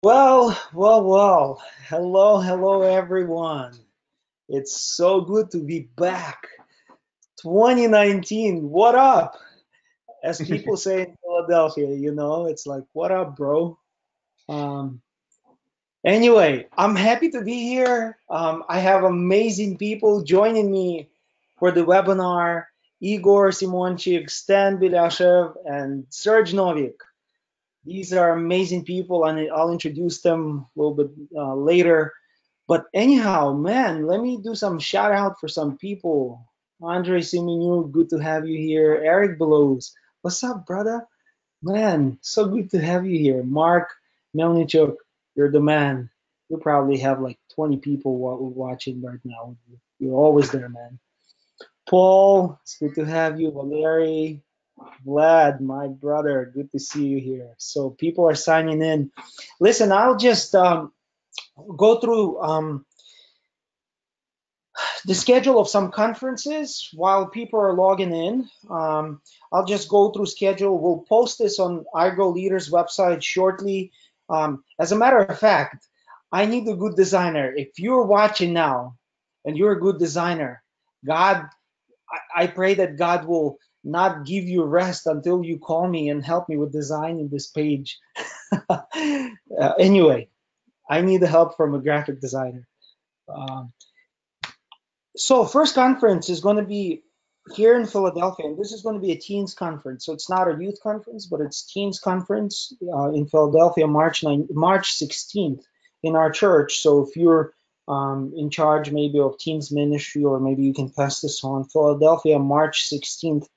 Well. Hello, everyone. It's so good to be back. 2019, what up? As people say in Philadelphia, it's like, what up, bro? Um, anyway, I'm happy to be here. I have amazing people joining me for the webinar. Igor Simonchik, Stan Bilashev, and Serge Novik. These are amazing people, and I'll introduce them a little bit later. But anyhow, man, let me do some shout out for some people. Andre Simonu, good to have you here. Eric Belows, what's up, brother? Man, so good to have you here. Mark Melnichuk, you're the man. You probably have like 20 people watching right now. You're always there, man. Paul, it's good to have you. Valerie, Vlad, my brother, good to see you here. So people are signing in. Listen, I'll just go through the schedule of some conferences while people are logging in. I'll just go through schedule. We'll post this on iGrow Leaders website shortly. As a matter of fact, I need a good designer. If you're watching now and you're a good designer, God, I pray that God will not give you rest until you call me and help me with designing this page. Anyway, I need the help from a graphic designer. Um, So first conference is going to be here in Philadelphia, and this is going to be a teens conference. So it's not a youth conference, but it's teens conference in Philadelphia, March 16th in our church. So if you're in charge maybe of teens ministry, or maybe you can pass this on, Philadelphia, March 16th,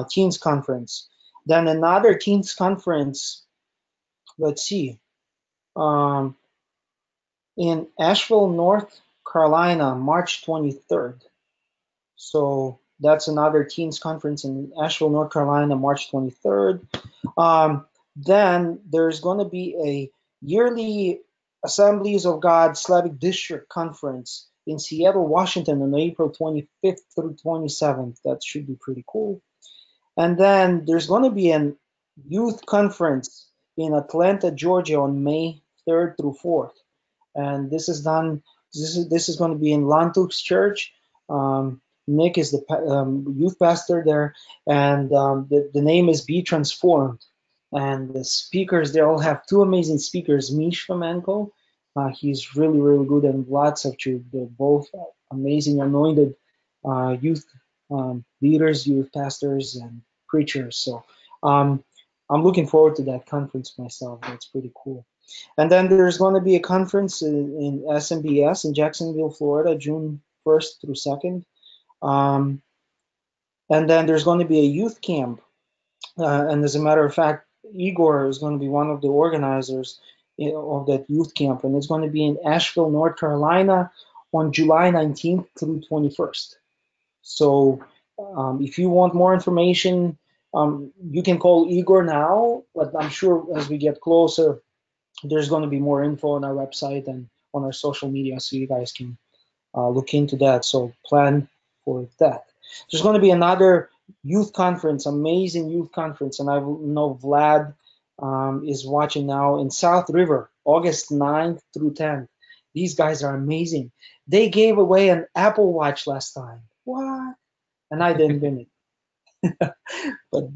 teens conference. Then another teens conference, let's see, um, in Asheville, North Carolina, March 23rd. So that's another teens conference in Asheville, North Carolina, March 23rd. Then there's going to be a yearly Assemblies of God Slavic District Conference in Seattle, Washington on April 25th through 27th. That should be pretty cool. And then there's going to be an youth conference in Atlanta, Georgia on May 3rd through 4th. And this is going to be in Lantuk's church. Nick is the youth pastor there, and the name is Be Transformed. And the speakers, they all have two amazing speakers. Mish Fomenko, he's really good, and Vlad Savchuk. They're both amazing, anointed youth leaders, youth pastors, and preachers. So um, I'm looking forward to that conference myself. That's pretty cool. And then there's going to be a conference in SMBS in Jacksonville, Florida, June 1st through 2nd. Um, and then there's going to be a youth camp. And as a matter of fact, Igor is going to be one of the organizers of that youth camp. And it's going to be in Asheville, North Carolina on July 19th through 21st. So if you want more information, you can call Igor now, but I'm sure as we get closer, there's going to be more info on our website and on our social media, so you guys can look into that. So plan for that. There's going to be another youth conference, amazing youth conference, and I know Vlad is watching now in South River, August 9th through 10th. These guys are amazing. They gave away an Apple Watch last time. What? And I didn't win it. But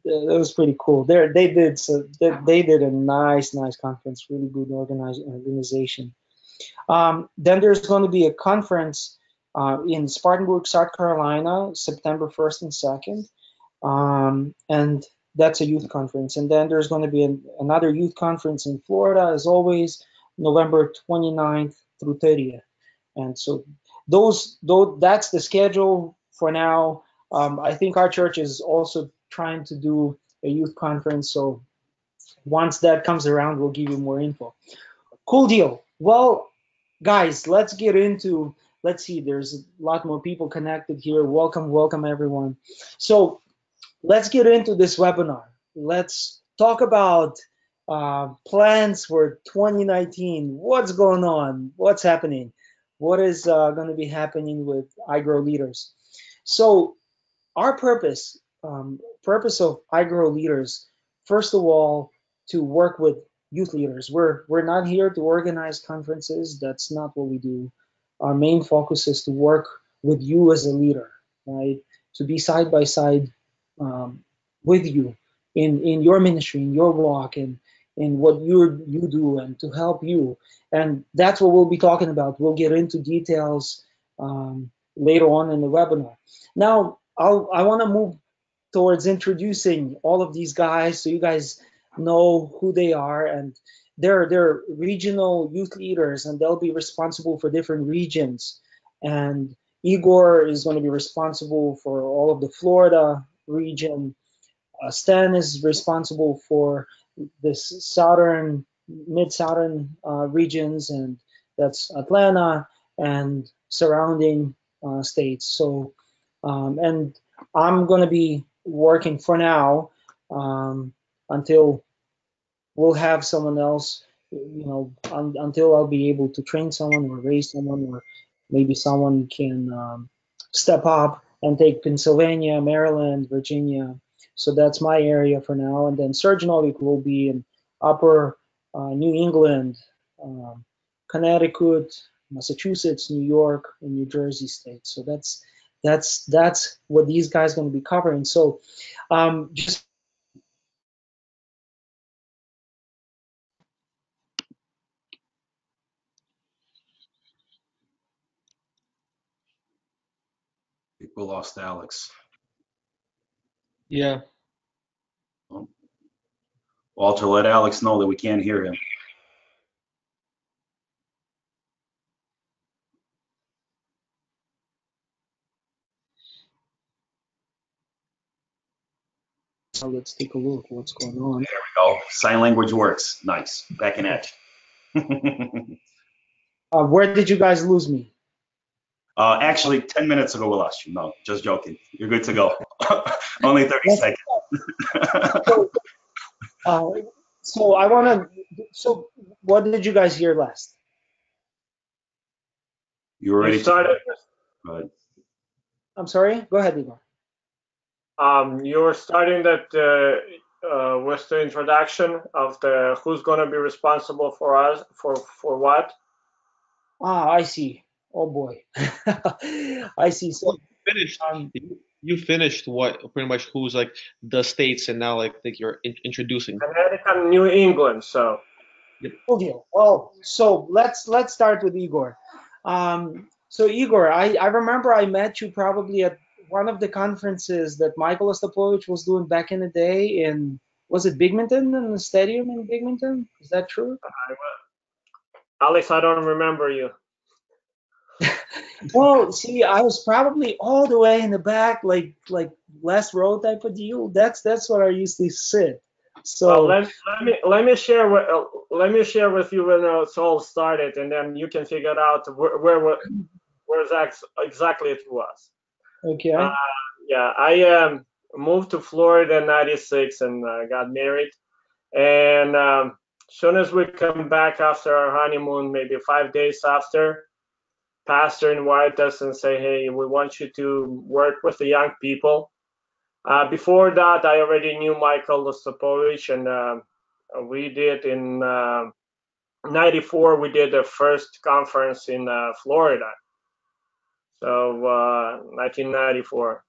that was pretty cool. They did a nice conference, really good organization. Then there's going to be a conference in Spartanburg, South Carolina, September 1st and 2nd, and that's a youth conference. And then there's going to be another youth conference in Florida, as always, November 29th through 30th. And so that's the schedule for now. I think our church is also trying to do a youth conference. So once that comes around, we'll give you more info. Cool deal. Well, guys, let's see, there's a lot more people connected here. Welcome everyone. So let's get into this webinar. Let's talk about plans for 2019. What's going on? What's happening? What is going to be happening with iGrow Leaders? So our purpose of iGrow Leaders, first of all, to work with youth leaders. We're not here to organize conferences. That's not what we do. Our main focus is to work with you as a leader, right? To be side by side with you in your ministry, in your walk, in what you do, and to help you. And that's what we'll be talking about. We'll get into details later on in the webinar. Now, I want to move towards introducing all of these guys so you guys know who they are, and they're regional youth leaders, and they'll be responsible for different regions. And Igor is going to be responsible for all of the Florida region. Stan is responsible for this southern, mid-southern regions, and that's Atlanta and surrounding states. So, and I'm going to be working for now until we'll have someone else, until I'll be able to train someone or raise someone, or maybe someone can step up and take Pennsylvania, Maryland, Virginia. So that's my area for now. And then Serge Novik will be in upper New England, Connecticut, Massachusetts, New York, and New Jersey states. So that's what these guys are going to be covering. So just We lost Alex. Yeah. Walter, let Alex know that we can't hear him. let's take a look what's going on. There we go. Sign language works. Nice. Back in action. Where did you guys lose me? Actually, 10 minutes ago we lost you. No, just joking. You're good to go. Only 30 seconds. So I want to. So what did you guys hear last? You were ready You started. Go ahead. I'm sorry. Go ahead, Igor. You were starting that with the introduction of the who's going to be responsible for us for what. I see. Oh boy. I see. So Finished. You finished what pretty much who's like the states, and now like you're introducing. Connecticut, New England. So. Cool deal. Well, so let's start with Igor. So Igor, I remember I met you probably at one of the conferences that Michael Ostapovich was doing back in the day was it Bigminton, in the stadium in Bigminton? Is that true? Alex, I don't remember you. Well, see, I was probably all the way in the back, like last row type of deal. That's what I used to sit. So let me share with you when it's all started, and then you can figure out where exactly it was. Okay. Yeah, I moved to Florida in '96 and got married, and soon as we come back after our honeymoon, maybe 5 days after, pastor invited us and say, hey, we want you to work with the young people. Before that, I already knew Michael Ostapovich, and we did in '94, we did the first conference in Florida. So 1994.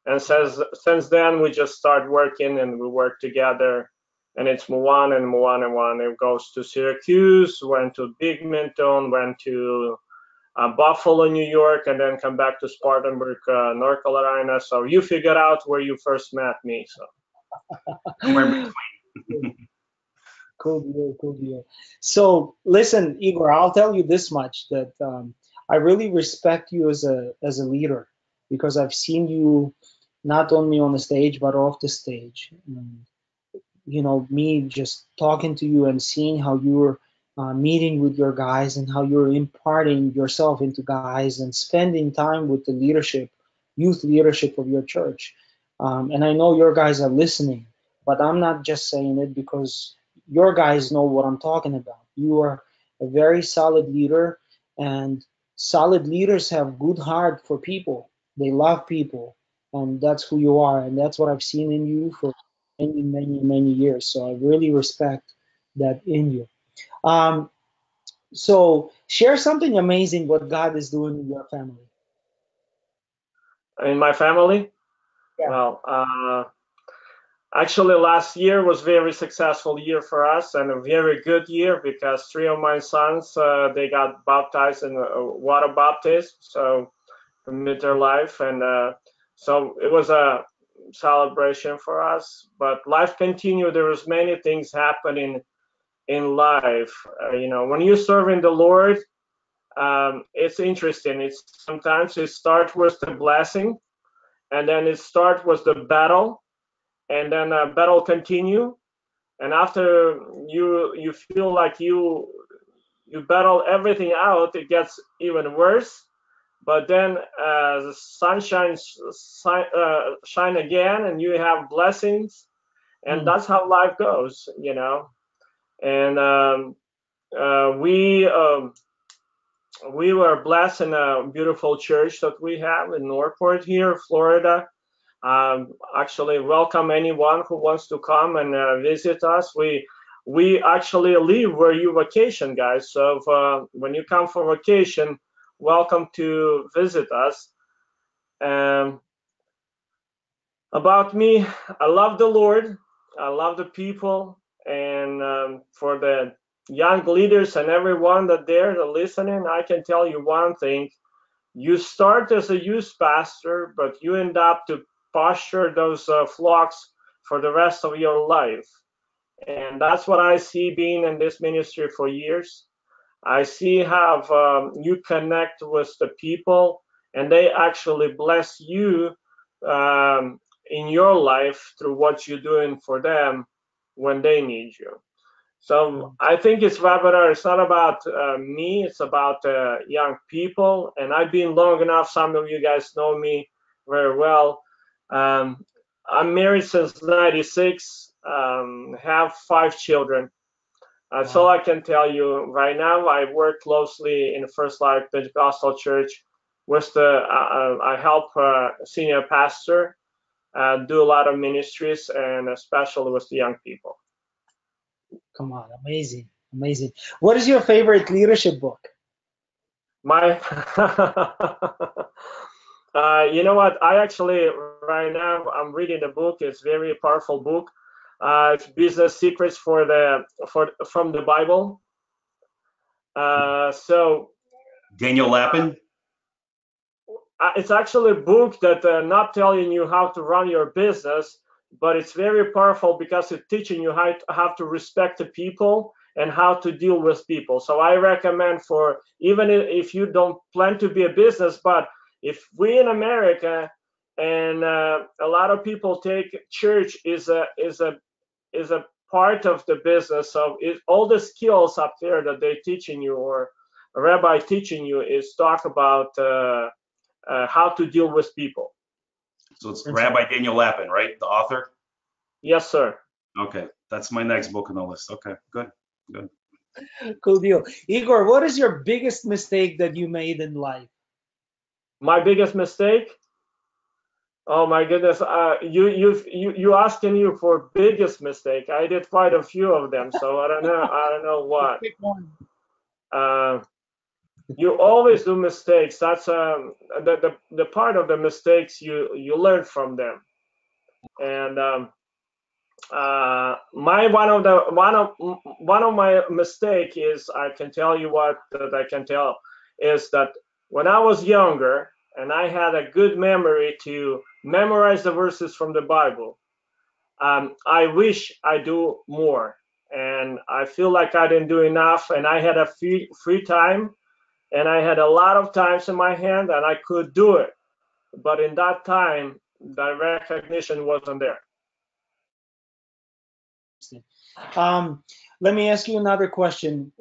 And since then, we just start working, and we work together. And it's Moana and Moana. It goes to Syracuse, went to Bigminton, went to Buffalo, New York, and then come back to Spartanburg, North Carolina. So you figured out where you first met me. So. Cool deal. So listen, Igor, I'll tell you this much, that I really respect you as a leader, because I've seen you not only on the stage but off the stage. And, me just talking to you and seeing how you're meeting with your guys, and how you're imparting yourself into guys and spending time with the youth leadership of your church. And I know your guys are listening, but I'm not just saying it because your guys know what I'm talking about. You are a very solid leader, and solid leaders have good heart for people. They love people, and that's who you are, and that's what I've seen in you for many years. So I really respect that in you. Um, so share something amazing what God is doing in your family. In my family, Yeah. well, actually, last year was very successful year for us and a very good year because three of my sons they got baptized in water baptism, so commit their life, and so it was a celebration for us. But life continued. There was many things happening in life. When you serve in the Lord, it's interesting. It's sometimes it starts with the blessing, and then it starts with the battle, and then battle continue, and after you feel like you battle everything out, it gets even worse. But then the sun shine again, and you have blessings, and Mm. that's how life goes. And we were blessed in a beautiful church that we have in Northport here, Florida. Actually, welcome anyone who wants to come and visit us. We actually live where you vacation, guys. So when you come for vacation, welcome to visit us. Um, about me, I love the Lord. I love the people, and for the young leaders and everyone that they're listening, I can tell you one thing: you start as a youth pastor, but you end up to pasture those flocks for the rest of your life. And that's what I see being in this ministry for years. I see how you connect with the people, and they actually bless you in your life through what you're doing for them when they need you. So I think it's webinar. It's not about me. It's about young people. And I've been long enough. Some of you guys know me very well. I'm married since '96. Have 5 children. That's all Wow. I can tell you right now. I work closely in the First Life Pentecostal Church. With I help senior pastor do a lot of ministries, and especially with the young people. Come on, amazing, amazing. What is your favorite leadership book? My, you know what? I actually right now I'm reading a book. It's a very powerful book. It's Business Secrets from the Bible. So Daniel Lapin. it's actually a book that not telling you how to run your business, but it's very powerful because it's teaching you how to respect the people and how to deal with people. So I recommend for even if you don't plan to be a business, but if we in America and a lot of people take church is a part of the business. So all the skills up there that they're teaching you or a rabbi teaching you is talk about how to deal with people. So it's Rabbi Daniel Lapin, right? The author? Yes, sir. Okay. That's my next book on the list. Okay, good. Good. Cool deal. Igor, what is your biggest mistake that you made in life? My biggest mistake? Oh my goodness. You asking you for biggest mistake. I did quite a few of them, so I don't know what. Pick one. You always do mistakes. That's the part of the mistakes you learn from them. And my one of my mistake is I can tell you what that I can tell is that when I was younger and I had a good memory to memorize the verses from the Bible, I wish I do more, and I feel like I didn't do enough, and I had a free time, and I had a lot of times in my hand, and I could do it, but in that time the recognition wasn't there. Um, Let me ask you another question.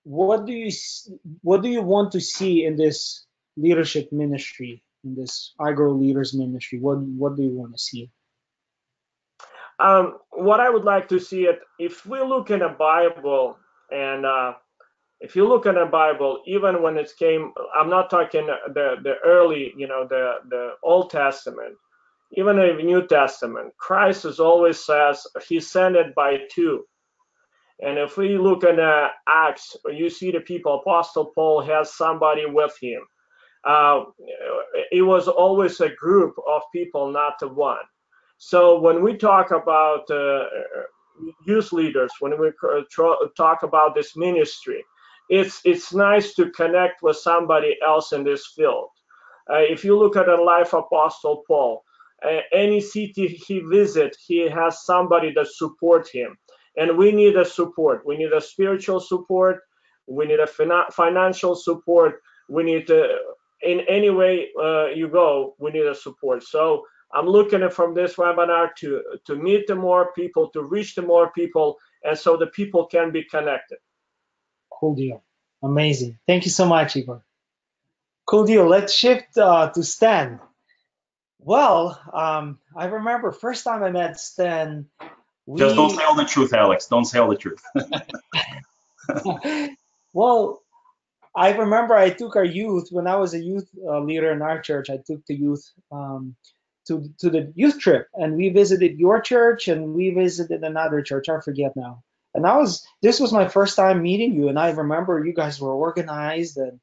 What do you want to see in this leadership ministry, in this iGrow Leaders ministry? What do you want to see? What I would like to see it, if we look in the Bible, and if you look in the Bible, even when it came, I'm not talking the early, the Old Testament, even in the New Testament, Christ has always says he sent it by two. And if we look at Acts, you see the people, Apostle Paul has somebody with him. It was always a group of people, not the one. So when we talk about youth leaders, when we talk about this ministry, it's nice to connect with somebody else in this field. If you look at the life of Apostle Paul, any city he visits, he has somebody that support him. And we need a support. We need a spiritual support. We need a financial support. We need in any way you go, we need a support. So I'm looking at from this webinar to meet the more people, to reach the more people, and so the people can be connected. Cool deal. Amazing. Thank you so much, Igor. Cool deal. Let's shift to Stan. Well, I remember first time I met Stan. Just don't say all the truth, Alex. Don't say all the truth. Well, I remember I took our youth when I was a youth leader in our church. I took the youth to the youth trip, and we visited your church and we visited another church. I forget now. And this was my first time meeting you, and I remember you guys were organized and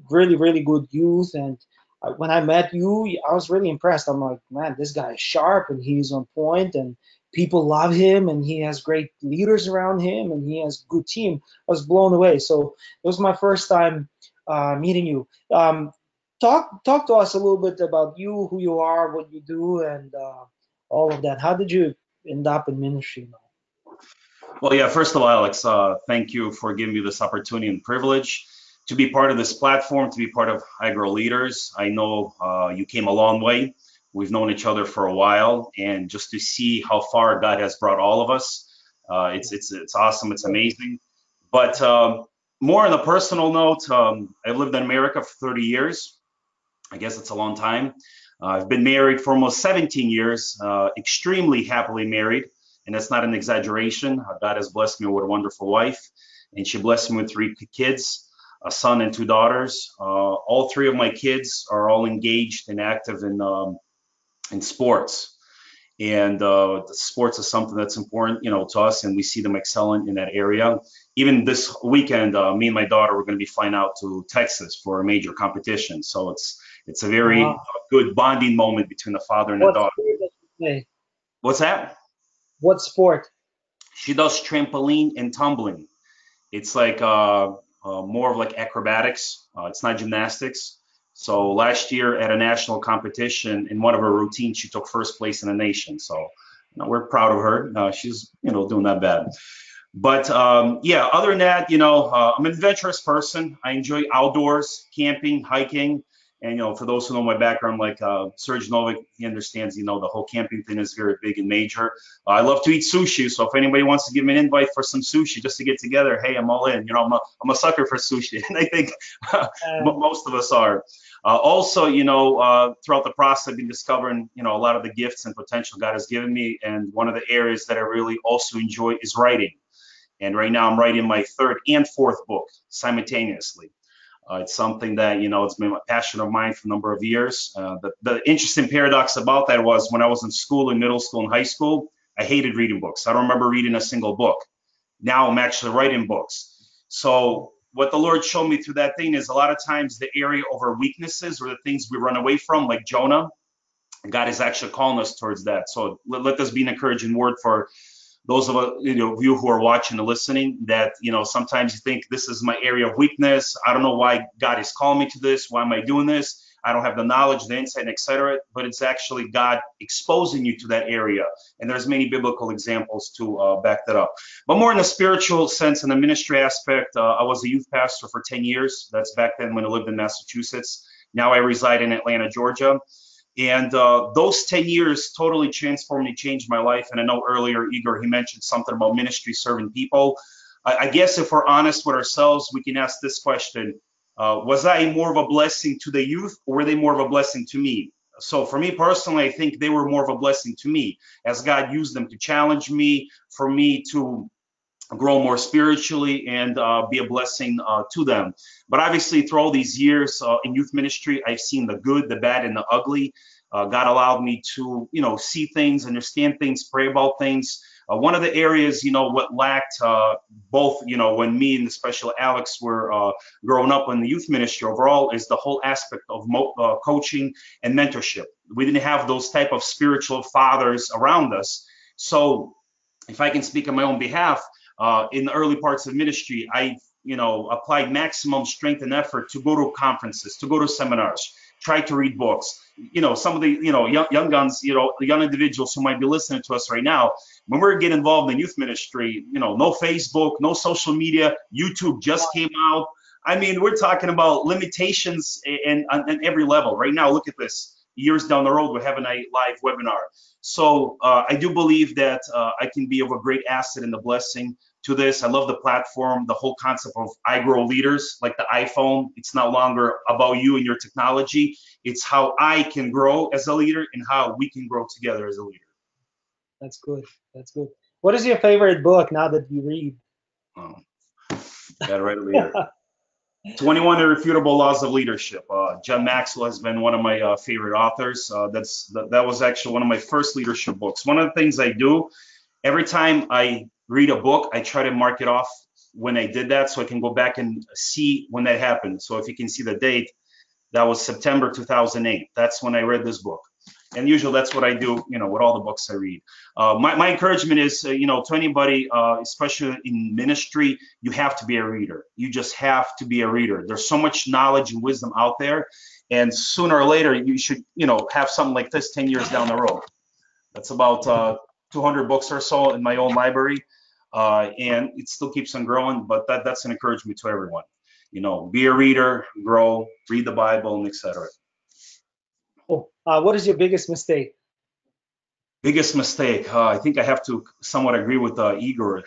really, really good youth. And when I met you, I was really impressed. I'm like, man, this guy is sharp and he's on point, and people love him, and he has great leaders around him, and he has a good team. I was blown away. So it was my first time meeting you. Talk to us a little bit about you, who you are, what you do, and all of that. How did you end up in ministry now? Well, yeah, first of all, Alex, thank you for giving me this opportunity and privilege to be part of this platform, to be part of iGrowLeaders. I know you came a long way. We've known each other for a while, and just to see how far God has brought all of us, it's awesome. It's amazing. But more on a personal note, I've lived in America for 30 years. I guess it's a long time. I've been married for almost 17 years, extremely happily married. And that's not an exaggeration. God has blessed me with a wonderful wife, and she blessed me with 3 kids, a son and 2 daughters. All 3 of my kids are all engaged and active in sports. And sports is something that's important, to us, and we see them excelling in that area. Even this weekend, me and my daughter were going to be flying out to Texas for a major competition. So it's a very good bonding moment between the father and the daughter. Sport does she play? What's that? What sport? She does trampoline and tumbling. It's like more of like acrobatics. It's not gymnastics. So last year at a national competition, in one of her routines, she took first place in the nation. So we're proud of her. She's doing that bad. But yeah, other than that, I'm an adventurous person. I enjoy outdoors, camping, hiking. And, for those who know my background, like Serge Novick, he understands, the whole camping thing is very big and major. I love to eat sushi. So if anybody wants to give me an invite for some sushi just to get together, hey, I'm all in. I'm a sucker for sushi. And I think most of us are. Also, throughout the process, I've been discovering, a lot of the gifts and potential God has given me. And one of the areas that I really also enjoy is writing. And right now I'm writing my 3rd and 4th book simultaneously. It's something that, it's been a passion of mine for a number of years. The interesting paradox about that was when I was in school, in middle school and high school, I hated reading books. I don't remember reading a single book. Now I'm actually writing books. So what the Lord showed me through that thing is a lot of times the area of our weaknesses or the things we run away from, like Jonah, God is actually calling us towards that. So let this be an encouraging word for those of you who are watching and listening, that sometimes you think this is my area of weakness. I don't know why God is calling me to this. Why am I doing this? I don't have the knowledge, the insight, etc. But it's actually God exposing you to that area. And there's many biblical examples to back that up. But more in the spiritual sense, in the ministry aspect, I was a youth pastor for 10 years. That's back then when I lived in Massachusetts. Now I reside in Atlanta, Georgia. And those 10 years totally transformed and changed my life. And I know earlier, Igor, he mentioned something about ministry, serving people. I guess if we're honest with ourselves, we can ask this question. Was I more of a blessing to the youth, or were they more of a blessing to me? So for me personally, I think they were more of a blessing to me, as God used them to challenge me, for me to grow more spiritually and be a blessing to them. But obviously through all these years in youth ministry, I've seen the good, the bad, and the ugly. God allowed me to, see things, understand things, pray about things. One of the areas, what lacked both, when me and especially Alex were growing up in the youth ministry overall, is the whole aspect of coaching and mentorship. We didn't have those type of spiritual fathers around us. So if I can speak on my own behalf, in the early parts of ministry, I, applied maximum strength and effort to go to conferences, to go to seminars, try to read books. Some of the, young guns, the young individuals who might be listening to us right now, when we get involved in youth ministry, no Facebook, no social media, YouTube just came out. I mean, we're talking about limitations and on every level. Right now, look at this. Years down the road, we're having a live webinar. So I do believe that I can be of a great asset and a blessing to this. I love the platform, the whole concept of iGrowLeaders, like the iPhone. It's no longer about you and your technology. It's how I can grow as a leader and how we can grow together as a leader. That's good. That's good. What is your favorite book now that you read? Oh, got it right over here. 21 Irrefutable Laws of Leadership. John Maxwell has been one of my favorite authors. That was actually one of my first leadership books. One of the things I do every time I read a book, I try to mark it off when I did that so I can go back and see when that happened. So if you can see the date, that was September 2008. That's when I read this book. And usually that's what I do, with all the books I read. My encouragement is, to anybody, especially in ministry, you have to be a reader. You just have to be a reader. There's so much knowledge and wisdom out there. And sooner or later, you should, have something like this 10 years down the road. That's about 200 books or so in my own library. And it still keeps on growing, but that's an encouragement to everyone. Be a reader, grow, read the Bible, and etc. Oh, what is your biggest mistake? Biggest mistake. I think I have to somewhat agree with Igor.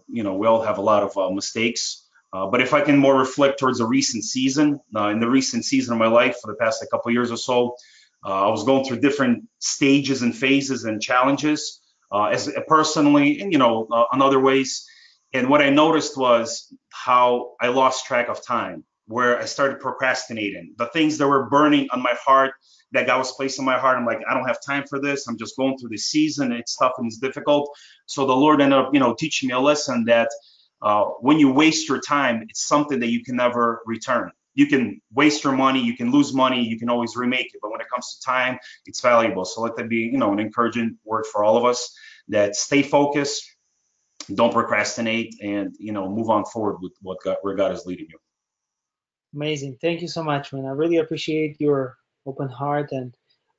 We all have a lot of mistakes. But if I can more reflect towards a recent season, in the recent season of my life for the past couple of years or so, I was going through different stages and phases and challenges, as personally and in other ways. And what I noticed was how I lost track of time, where I started procrastinating. The things that were burning on my heart, that God was placing in my heart, I'm like, I don't have time for this. I'm just going through this season. It's tough and it's difficult. So the Lord ended up, teaching me a lesson that when you waste your time, it's something that you can never return. You can waste your money, you can lose money, you can always remake it. But when it comes to time, it's valuable. So let that be, an encouraging word for all of us, that stay focused, don't procrastinate, and, move on forward with where God is leading you. Amazing. Thank you so much, man. I really appreciate your open heart. And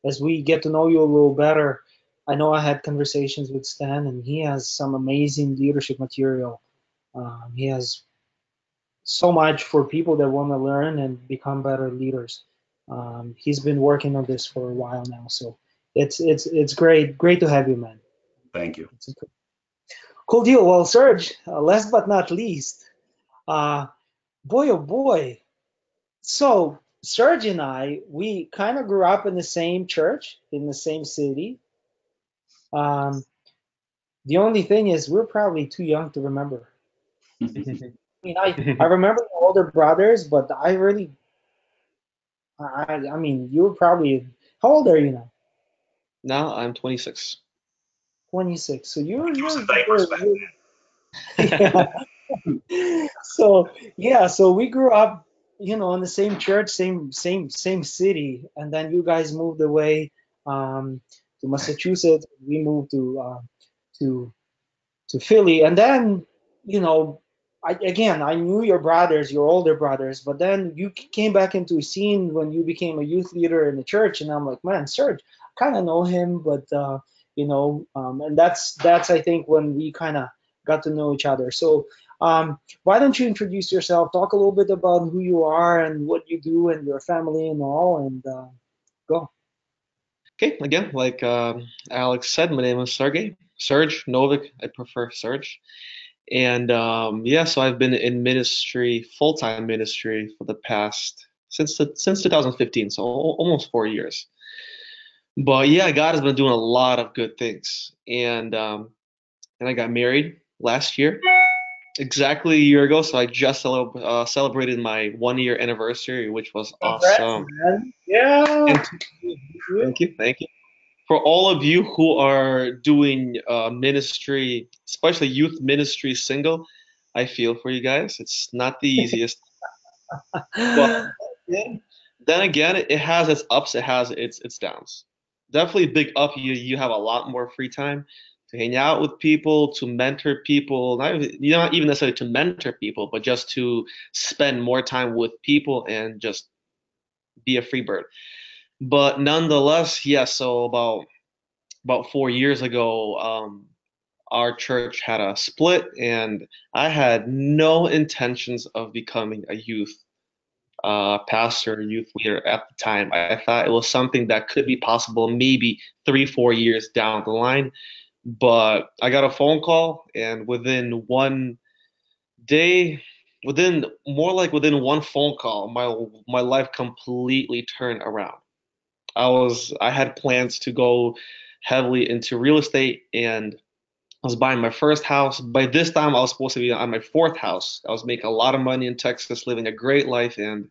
as we get to know you a little better, I know I had conversations with Stan, and he has some amazing leadership material. He has so much for people that want to learn and become better leaders. He's been working on this for a while now, so it's great to have you, man. Thank you. It's a cool deal. Well, Serge, last but not least, boy oh boy. So Serge and we kind of grew up in the same church, in the same city. The only thing is we're probably too young to remember. I mean, I remember the older brothers, but I mean, you were probably, how old are you now? Now I'm 26. 26. So you're, He was you're, in diapers back yeah. So yeah, so we grew up, in the same church, same city, and then you guys moved away to Massachusetts. We moved to Philly, and then you know, I knew your brothers, your older brothers, but then you came back into a scene when you became a youth leader in the church, and I'm like, man, Serge, I kind of know him, but and that's I think when we kind of got to know each other. So why don't you introduce yourself, talk a little bit about who you are and what you do and your family and all, and go. Okay, again, like Alex said, my name is Serge Novik. I prefer Serge. And yeah, so I've been in ministry, full-time ministry for the past since 2015, so almost 4 years. But yeah, God has been doing a lot of good things, and I got married last year, exactly a year ago. So I just celebrated my 1 year anniversary, which was Congrats, awesome. man. Yeah. And thank you, thank you. For all of you who are doing ministry, especially youth ministry single, I feel for you guys. It's not the easiest, but yeah, then again, it has its ups, it has its downs. Definitely big up. You have a lot more free time to hang out with people, to mentor people. Not even necessarily to mentor people, but just to spend more time with people and just be a free bird. But nonetheless, yes. So about 4 years ago, our church had a split, and I had no intentions of becoming a youth pastor, youth leader at the time. I thought it was something that could be possible maybe 3, 4 years down the line. But I got a phone call, and within one day, within one phone call, my life completely turned around. I had plans to go heavily into real estate, and I was buying my first house. By this time, I was supposed to be on my fourth house. I was making a lot of money in Texas, living a great life, and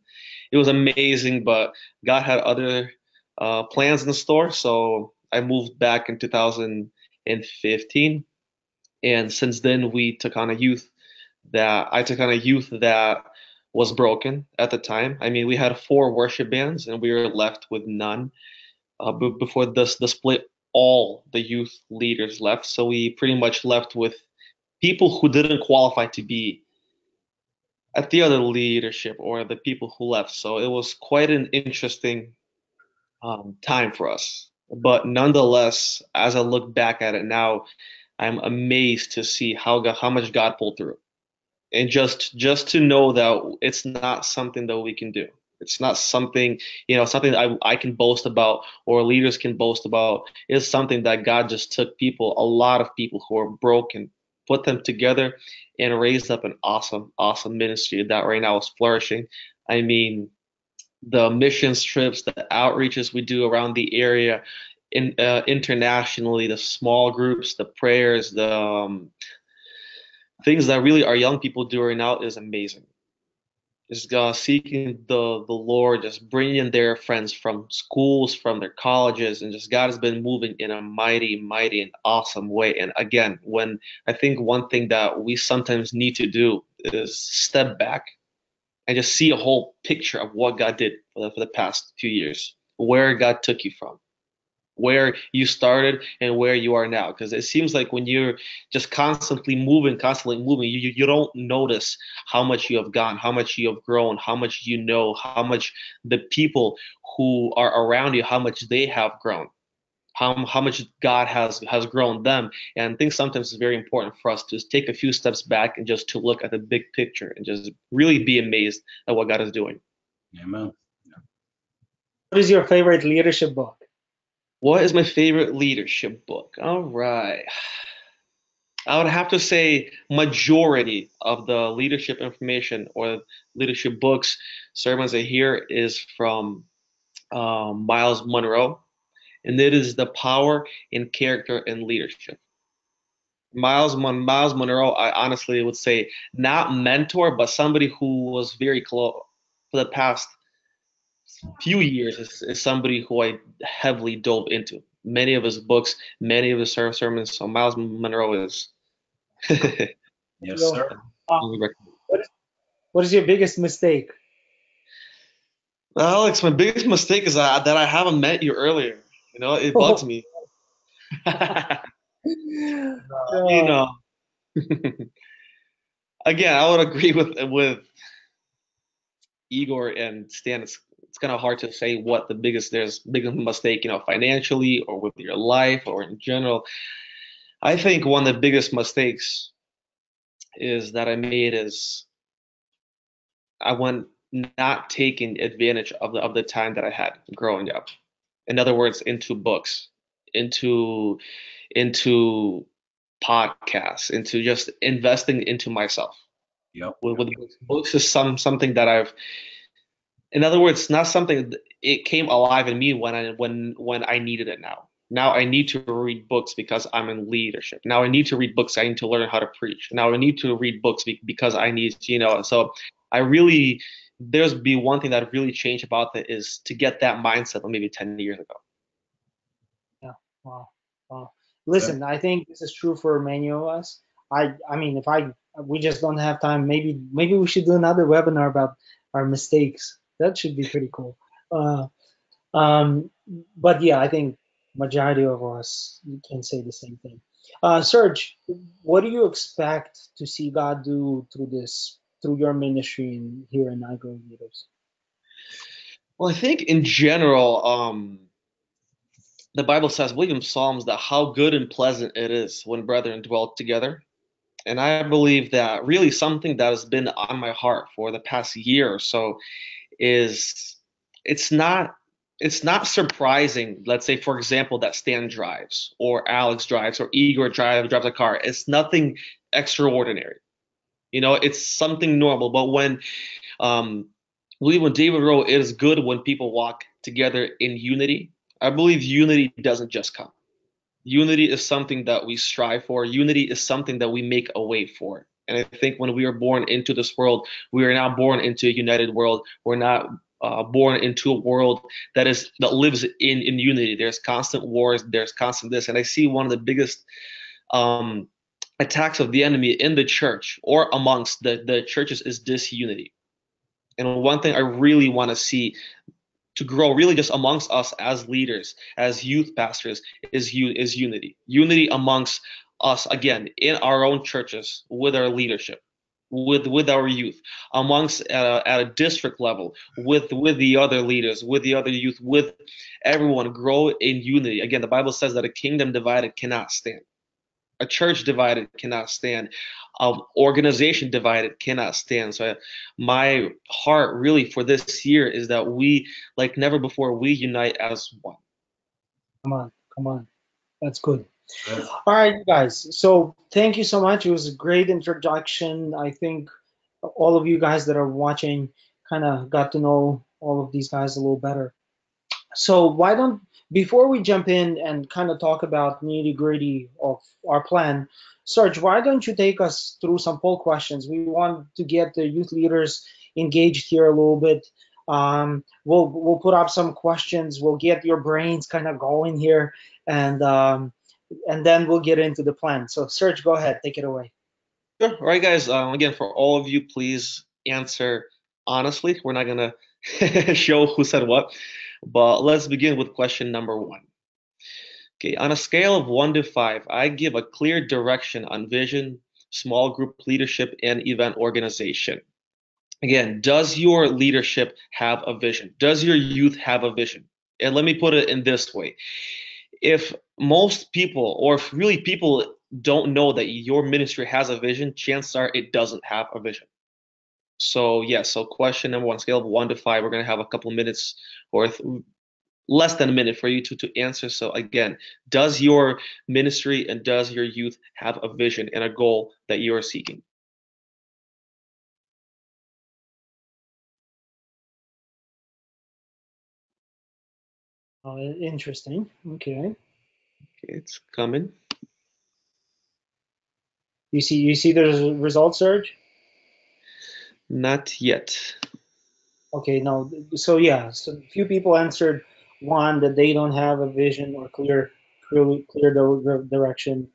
it was amazing. But God had other plans in store, so I moved back in 2015. And since then, we took on a youth that I took on a youth that was broken at the time. I mean, we had four worship bands, and we were left with none. Before the split, all the youth leaders left, so we pretty much left with people who didn't qualify to be at the other leadership or the people who left. So it was quite an interesting time for us. But nonetheless, as I look back at it now, I'm amazed to see how much God pulled through, and just to know that it's not something that we can do. It's not something, something I can boast about or leaders can boast about. It's something that God just took people, a lot of people who are broken, put them together and raised up an awesome ministry that right now is flourishing. I mean, the missions trips, the outreaches we do around the area, internationally, the small groups, the prayers, the things that really our young people do right now is amazing. Just seeking the Lord, just bringing their friends from schools, from their colleges, and just God has been moving in a mighty and awesome way. And again, when I think one thing that we sometimes need to do is step back and just see a whole picture of what God did for the past few years, where God took you from, where you started and where you are now. Because it seems like when you're just constantly moving, you don't notice how much you have gone, how much you have grown, how much you know, how much the people who are around you, how much they have grown. How much God has grown them. And I think sometimes it's very important for us to just take a few steps back and just to look at the big picture and just really be amazed at what God is doing. Amen. What is your favorite leadership book? What is my favorite leadership book? All right. I would have to say majority of the leadership information or leadership books, sermons I hear is from Miles Monroe, and it is The Power in Character and Leadership. Miles Monroe, I honestly would say not mentor, but somebody who was very close for the past few years is somebody who I heavily dove into. Many of his books, many of his sermons. So Miles Monroe is. Yes, Yo, sir. what is your biggest mistake? Alex, my biggest mistake is that I haven't met you earlier. It bugs me. You Uh, know, again, I would agree with Igor and Stan. It's kind of hard to say what there's biggest mistake, financially or with your life or in general. I think one of the biggest mistakes is that I made is I went not taking advantage of the time that I had growing up. In other words, into books, into into podcasts, into just investing into myself. Yep. With books is something that in other words, not something it came alive in me when I needed it now. Now I need to read books because I'm in leadership. Now I need to read books. I need to learn how to preach. Now I need to read books because I need, so I really, there's be one thing that really changed about that is to get that mindset of maybe 10 years ago. yeah. Wow. Wow. Listen, I think this is true for many of us. I mean, if we just don't have time, maybe we should do another webinar about our mistakes. That should be pretty cool. Uh, um, but yeah, I think majority of us can say the same thing. Serge, what do you expect to see God do through your ministry here in iGrow Leaders? Well, I think in general, the Bible says, I believe in Psalms, that how good and pleasant it is when brethren dwell together. And I believe that really something that has been on my heart for the past year or so is it's not it's not surprising, let's say for example, that Stan drives or Alex drives or Igor drives a car. It's nothing extraordinary. It's something normal. But um when David wrote, it is good when people walk together in unity. I believe unity doesn't just come. Unity is something that we strive for. Unity is something that we make a way for. And I think when we are born into this world, we are now born into a united world. We're not born into a world that lives in unity. There's constant wars. There's constant this. And I see one of the biggest um, attacks of the enemy in the church or amongst the churches is disunity. And one thing I really want to see to grow really just amongst us as leaders, as youth pastors, is unity. Unity amongst us, again, in our own churches, with our leadership, with our youth, amongst at a district level, with the other leaders, with the other youth, with everyone. Grow in unity. Again, the Bible says that a kingdom divided cannot stand. A church divided cannot stand. Organization divided cannot stand. So my heart really for this year is that we, like never before, we unite as one. Come on, come on. That's good. Good. All right, you guys. So thank you so much. It was a great introduction. I think all of you guys that are watching kind of got to know all of these guys a little better. So why don't, before we jump in and kind of talk about nitty gritty of our plan, Serge, why don't you take us through some poll questions? We want to get the youth leaders engaged here a little bit. We'll put up some questions. We'll get your brains kind of going here, and then we'll get into the plan. So Serge, go ahead, take it away. Sure. All right, guys. Again, for all of you, please answer honestly. We're not gonna show who said what, but let's begin with question number one. Okay, on a scale of 1 to 5, I give a clear direction on vision, small group leadership, and event organization. Again, does your leadership have a vision? Does your youth have a vision? And let me put it in this way. If most people, or if really people don't know that your ministry has a vision, chances are it doesn't have a vision. So, yes, so question number one, scale of 1 to 5, we're going to have a couple minutes or less than a minute for you to answer. So, again, does your ministry and does your youth have a vision and a goal that you are seeking? Interesting. Okay. Okay, it's coming. You see the results, Serge? Not yet. Okay, no. So yeah, so few people answered one that they don't have a vision or clear direction.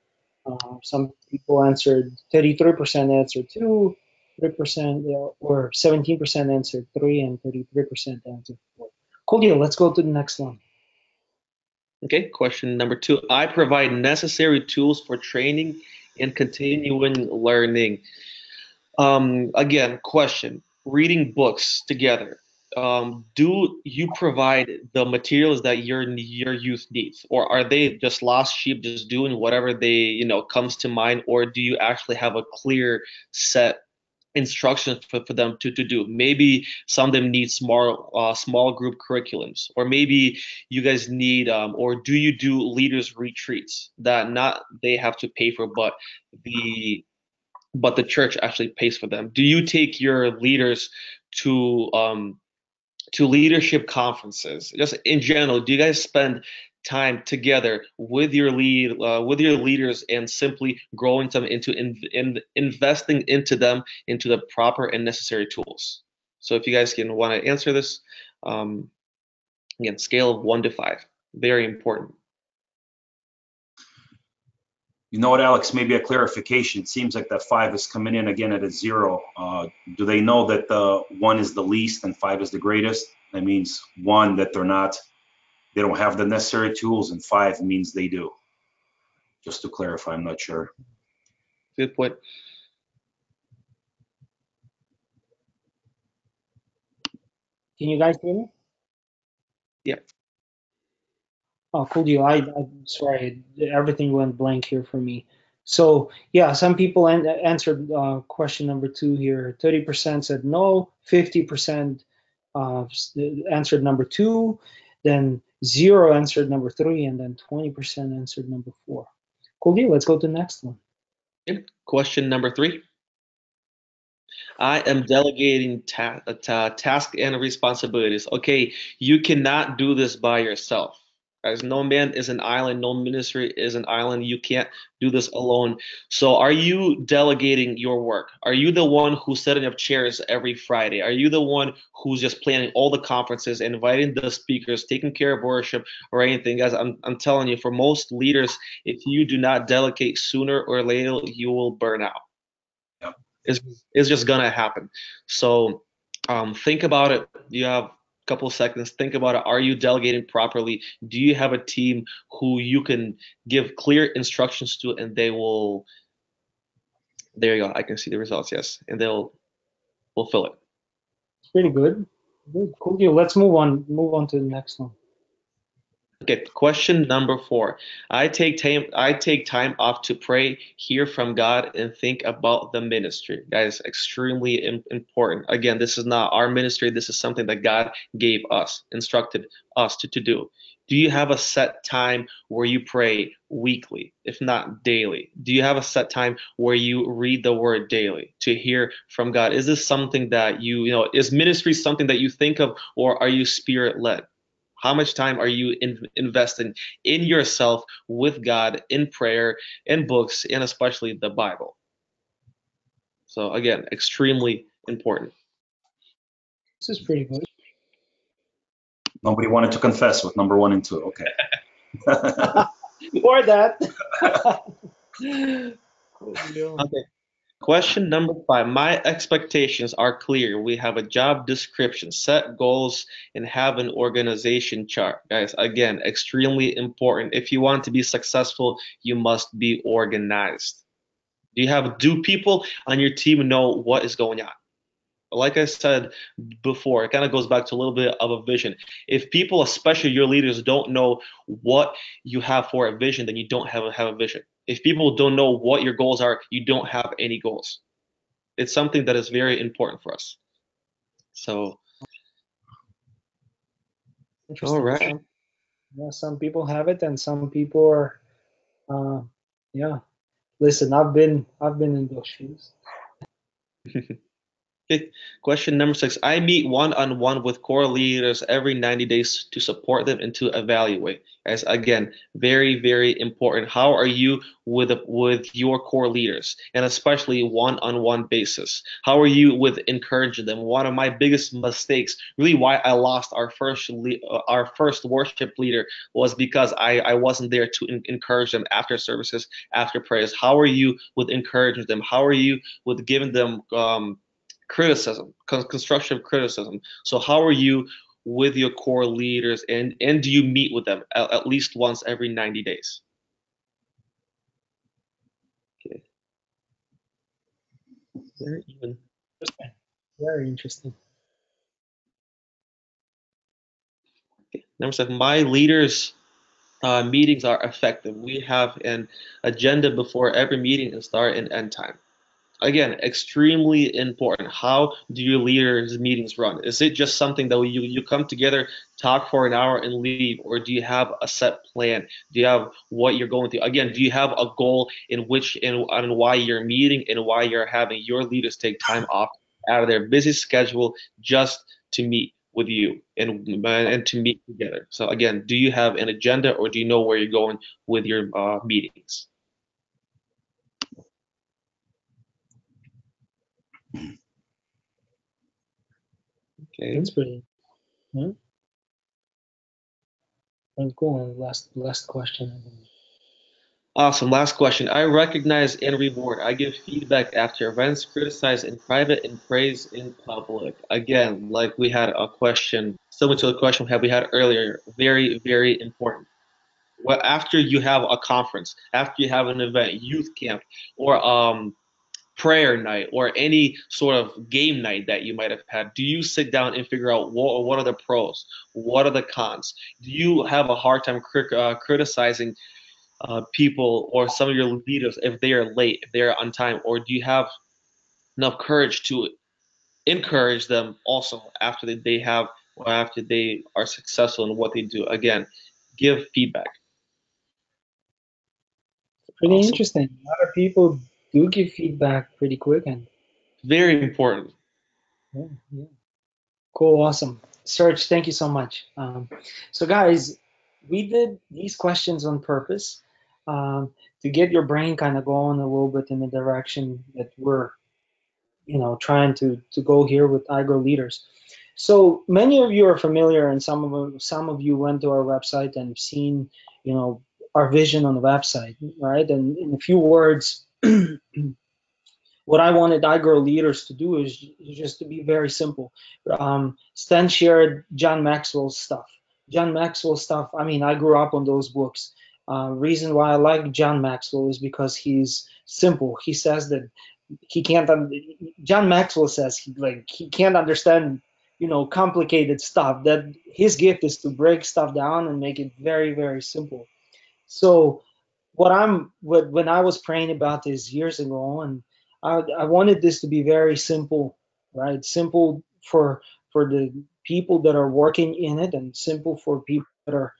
Some people answered 33% answered two, 3% or 17% answered three, and 33% answered four. Cool deal. Let's go to the next one. Okay, question number two. I provide necessary tools for training and continuing learning. Again, question. Reading books together. Do you provide the materials that your youth needs, or are they just lost sheep, just doing whatever comes to mind, or do you actually have a clear set instructions for them to do? Maybe some of them need small group curriculums, or maybe you guys need or do you do leaders retreats that not they have to pay for, the but the church actually pays for them? Do you take your leaders to leadership conferences? Just in general, do you guys spend time together with your leaders and simply growing them into investing into them into the proper and necessary tools? So if you guys can want to answer this, um, again, scale of 1 to 5, very important. You know what, Alex? Maybe a clarification. It seems like that 5 is coming in again at a 0. Do they know that the 1 is the least and 5 is the greatest? That means 1 that they don't have the necessary tools, and 5 means they do. Just to clarify, I'm not sure. Good point. Can you guys hear me? Yeah. Oh, cool deal. I'm sorry, everything went blank here for me. So yeah, some people answered question number 2 here. 30% said no, 50% answered number 2, then 0 answered number 3, and then 20% answered number 4. Cool deal. Let's go to the next one. Okay. Question number 3. I am delegating task and responsibilities. Okay, you cannot do this by yourself. As no man is an island, no ministry is an island. You can't do this alone. So, are you delegating your work? Are you the one who's setting up chairs every Friday? Are you the one who's just planning all the conferences, inviting the speakers, taking care of worship, or anything? Guys, I'm telling you, for most leaders, if you do not delegate sooner or later, you will burn out. Yep. It's just gonna happen. So think about it. You have a couple of seconds. Think about it. Are you delegating properly? Do you have a team who you can give clear instructions to, and they will? There you go. I can see the results. Yes, and they'll fulfill it. Pretty good. Good. Cool deal. Let's move on. Move on to the next one. Okay, question number 4. I take time off to pray, hear from God, and think about the ministry. That is extremely important. Again, this is not our ministry. This is something that God gave us, instructed us to do. Do you have a set time where you pray weekly, if not daily? Do you have a set time where you read the word daily to hear from God? Is this something that is ministry something that you think of, or are you spirit led? How much time are you investing in yourself with God, in prayer, in books, and especially the Bible? So again, extremely important. This is pretty good. Nobody wanted to confess with number 1 and 2. Okay. Or that. Cool deal. Okay. Question number 5. My expectations are clear. We have a job description, set goals, and have an organization chart. Guys, again, extremely important. If you want to be successful, you must be organized. Do people on your team know what is going on? Like I said before, it kind of goes back to a little bit of a vision. If people, especially your leaders, don't know what you have for a vision, then you don't have a vision. If people don't know what your goals are, you don't have any goals. It's something that is very important for us. So, Interesting. all right. Some people have it, and some people are, yeah. Listen, I've been in those shoes. Okay. Question number 6. I meet one-on-one with core leaders every 90 days to support them and to evaluate. As again, very, very important. How are you with your core leaders, and especially one-on-one basis? How are you with encouraging them? One of my biggest mistakes, really why I lost our first worship leader, was because I wasn't there to encourage them after services, after prayers. How are you with encouraging them? How are you with giving them criticism, constructive criticism? So how are you with your core leaders, and do you meet with them at least once every 90 days? Okay. Very even. Very interesting. Okay. Number 7, my leaders meetings are effective. We have an agenda before every meeting and start and end time. Again, extremely important. How do your leaders meetings run? Is it just something that you come together, talk for an hour and leave, or do you have a set plan? Do you have what you're going through? Again, do you have a goal in which and why you're meeting and why you're having your leaders take time off out of their busy schedule just to meet with you and to meet together? So again, do you have an agenda, or do you know where you're going with your meetings? Okay. That's pretty. Yeah. And cool. And last question. Awesome. Last question. I recognize and reward. I give feedback after events, criticize in private, and praise in public. Again, like we had a question similar to the question we had earlier. Very, very important. Well, after you have a conference, after you have an event, youth camp, or prayer night, or any sort of game night that you might have had, do you sit down and figure out what are the pros, what are the cons? Do you have a hard time criticizing people or some of your leaders if they are late, if they are on time, or do you have enough courage to encourage them also after they have or after they are successful in what they do? Again, give feedback. Pretty Awesome. interesting. A lot of people do give feedback pretty quick, and Very important. yeah, yeah. Cool, awesome. Serge, thank you so much. So guys, we did these questions on purpose to get your brain kind of going a little bit in the direction that we're, trying to go here with iGrow Leaders. So many of you are familiar, and some of you went to our website and seen, our vision on the website, right? And in a few words, what I wanted iGrow Leaders to do is just to be very simple. Stan shared John Maxwell's stuff. John Maxwell's stuff, I mean, I grew up on those books. Reason why I like John Maxwell is because he's simple. He says that he can't, John Maxwell says he can't understand, complicated stuff. That his gift is to break stuff down and make it very, very simple. So when I was praying about this years ago, and I wanted this to be very simple, right? Simple for the people that are working in it, and simple for people that are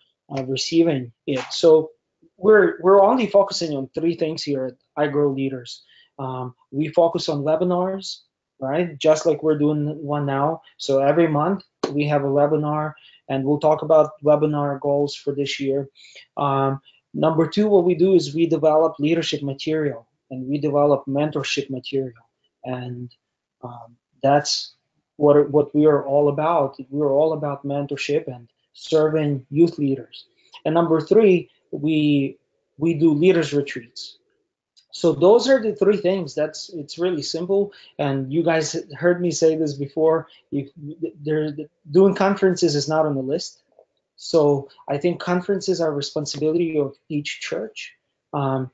receiving it. So we're only focusing on three things here at iGrow Leaders. We focus on webinars, right? Just like we're doing one now. So every month we have a webinar, and we'll talk about webinar goals for this year. Number two, what we do is we develop leadership material, and we develop mentorship material, and that's what we are all about. We are all about mentorship and serving youth leaders. And number three, we do leaders retreats. So those are the three things. It's really simple. And you guys heard me say this before. If doing conferences is not on the list. So I think conferences are responsibility of each church. Um,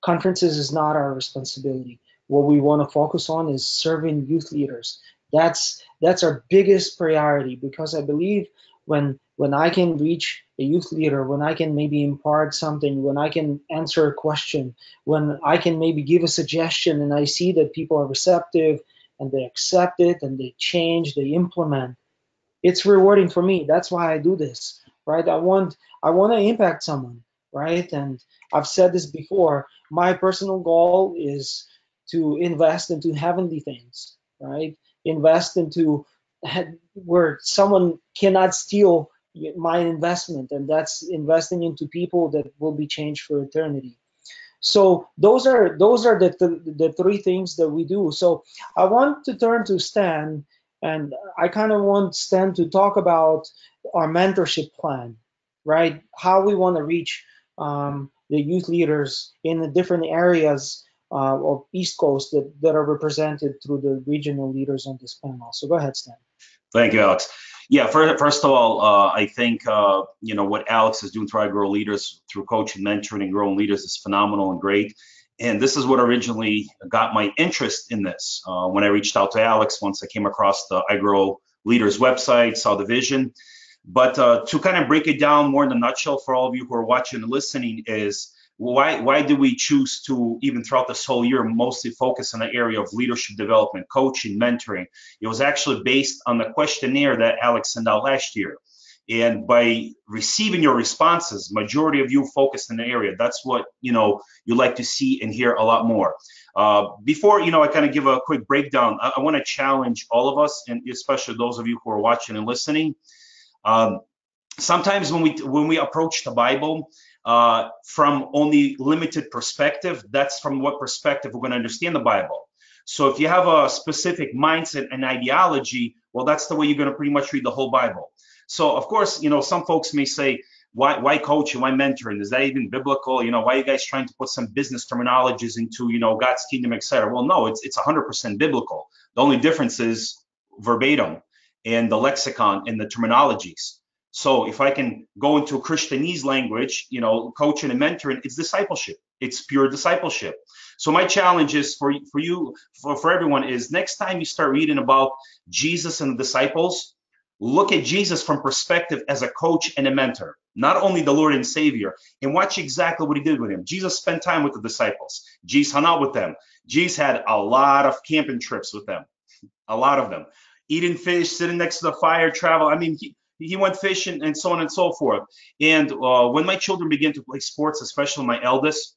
Conferences is not our responsibility. What we want to focus on is serving youth leaders. That's our biggest priority, because I believe when I can reach a youth leader, when I can maybe impart something, when I can answer a question, when I can maybe give a suggestion, and I see that people are receptive and they accept it and they change, they implement, it's rewarding for me. That's why I do this, right? I want to impact someone, right? And I've said this before. My personal goal is to invest into heavenly things, right? Invest into where someone cannot steal my investment, and that's investing into people that will be changed for eternity. So those are the three things that we do. So I want to turn to Stan, and I kind of want Stan to talk about our mentorship plan, right? How we want to reach the youth leaders in the different areas of East Coast that are represented through the regional leaders on this panel. So go ahead, Stan. Thank you, Alex. Yeah, first of all, I think what Alex is doing through iGrow Leaders through coaching, mentoring, and growing leaders is phenomenal and great. And this is what originally got my interest in this. When I reached out to Alex, once I came across the iGrow Leaders website, saw the vision. But to kind of break it down more in a nutshell for all of you who are watching and listening is why do we choose to, even throughout this whole year, mostly focus on the area of leadership development, coaching, mentoring? It was actually based on the questionnaire that Alex sent out last year. And by receiving your responses, majority of you focused in the area. That's what you like to see and hear a lot more. Before I kind of give a quick breakdown, I want to challenge all of us, and especially those of you who are watching and listening. Sometimes when we approach the Bible from only limited perspective, that's from what perspective we're going to understand the Bible. So if you have a specific mindset and ideology, well, that's the way you're going to pretty much read the whole Bible. So of course, some folks may say, why coaching, why mentoring? Is that even biblical? You know, why are you guys trying to put some business terminologies into, you know, God's kingdom, etc.? Well, no, it's 100% biblical. The only difference is verbatim and the lexicon and the terminologies. So if I can go into Christianese language, you know, coaching and mentoring, it's discipleship. It's pure discipleship. So my challenge is for you, for everyone, is next time you start reading about Jesus and the disciples, look at Jesus from perspective as a coach and a mentor, not only the Lord and Savior, and watch exactly what he did with him. Jesus spent time with the disciples. Jesus hung out with them. Jesus had a lot of camping trips with them, a lot of them, eating fish, sitting next to the fire, travel. I mean, he went fishing and so on and so forth. And when my children began to play sports, especially my eldest,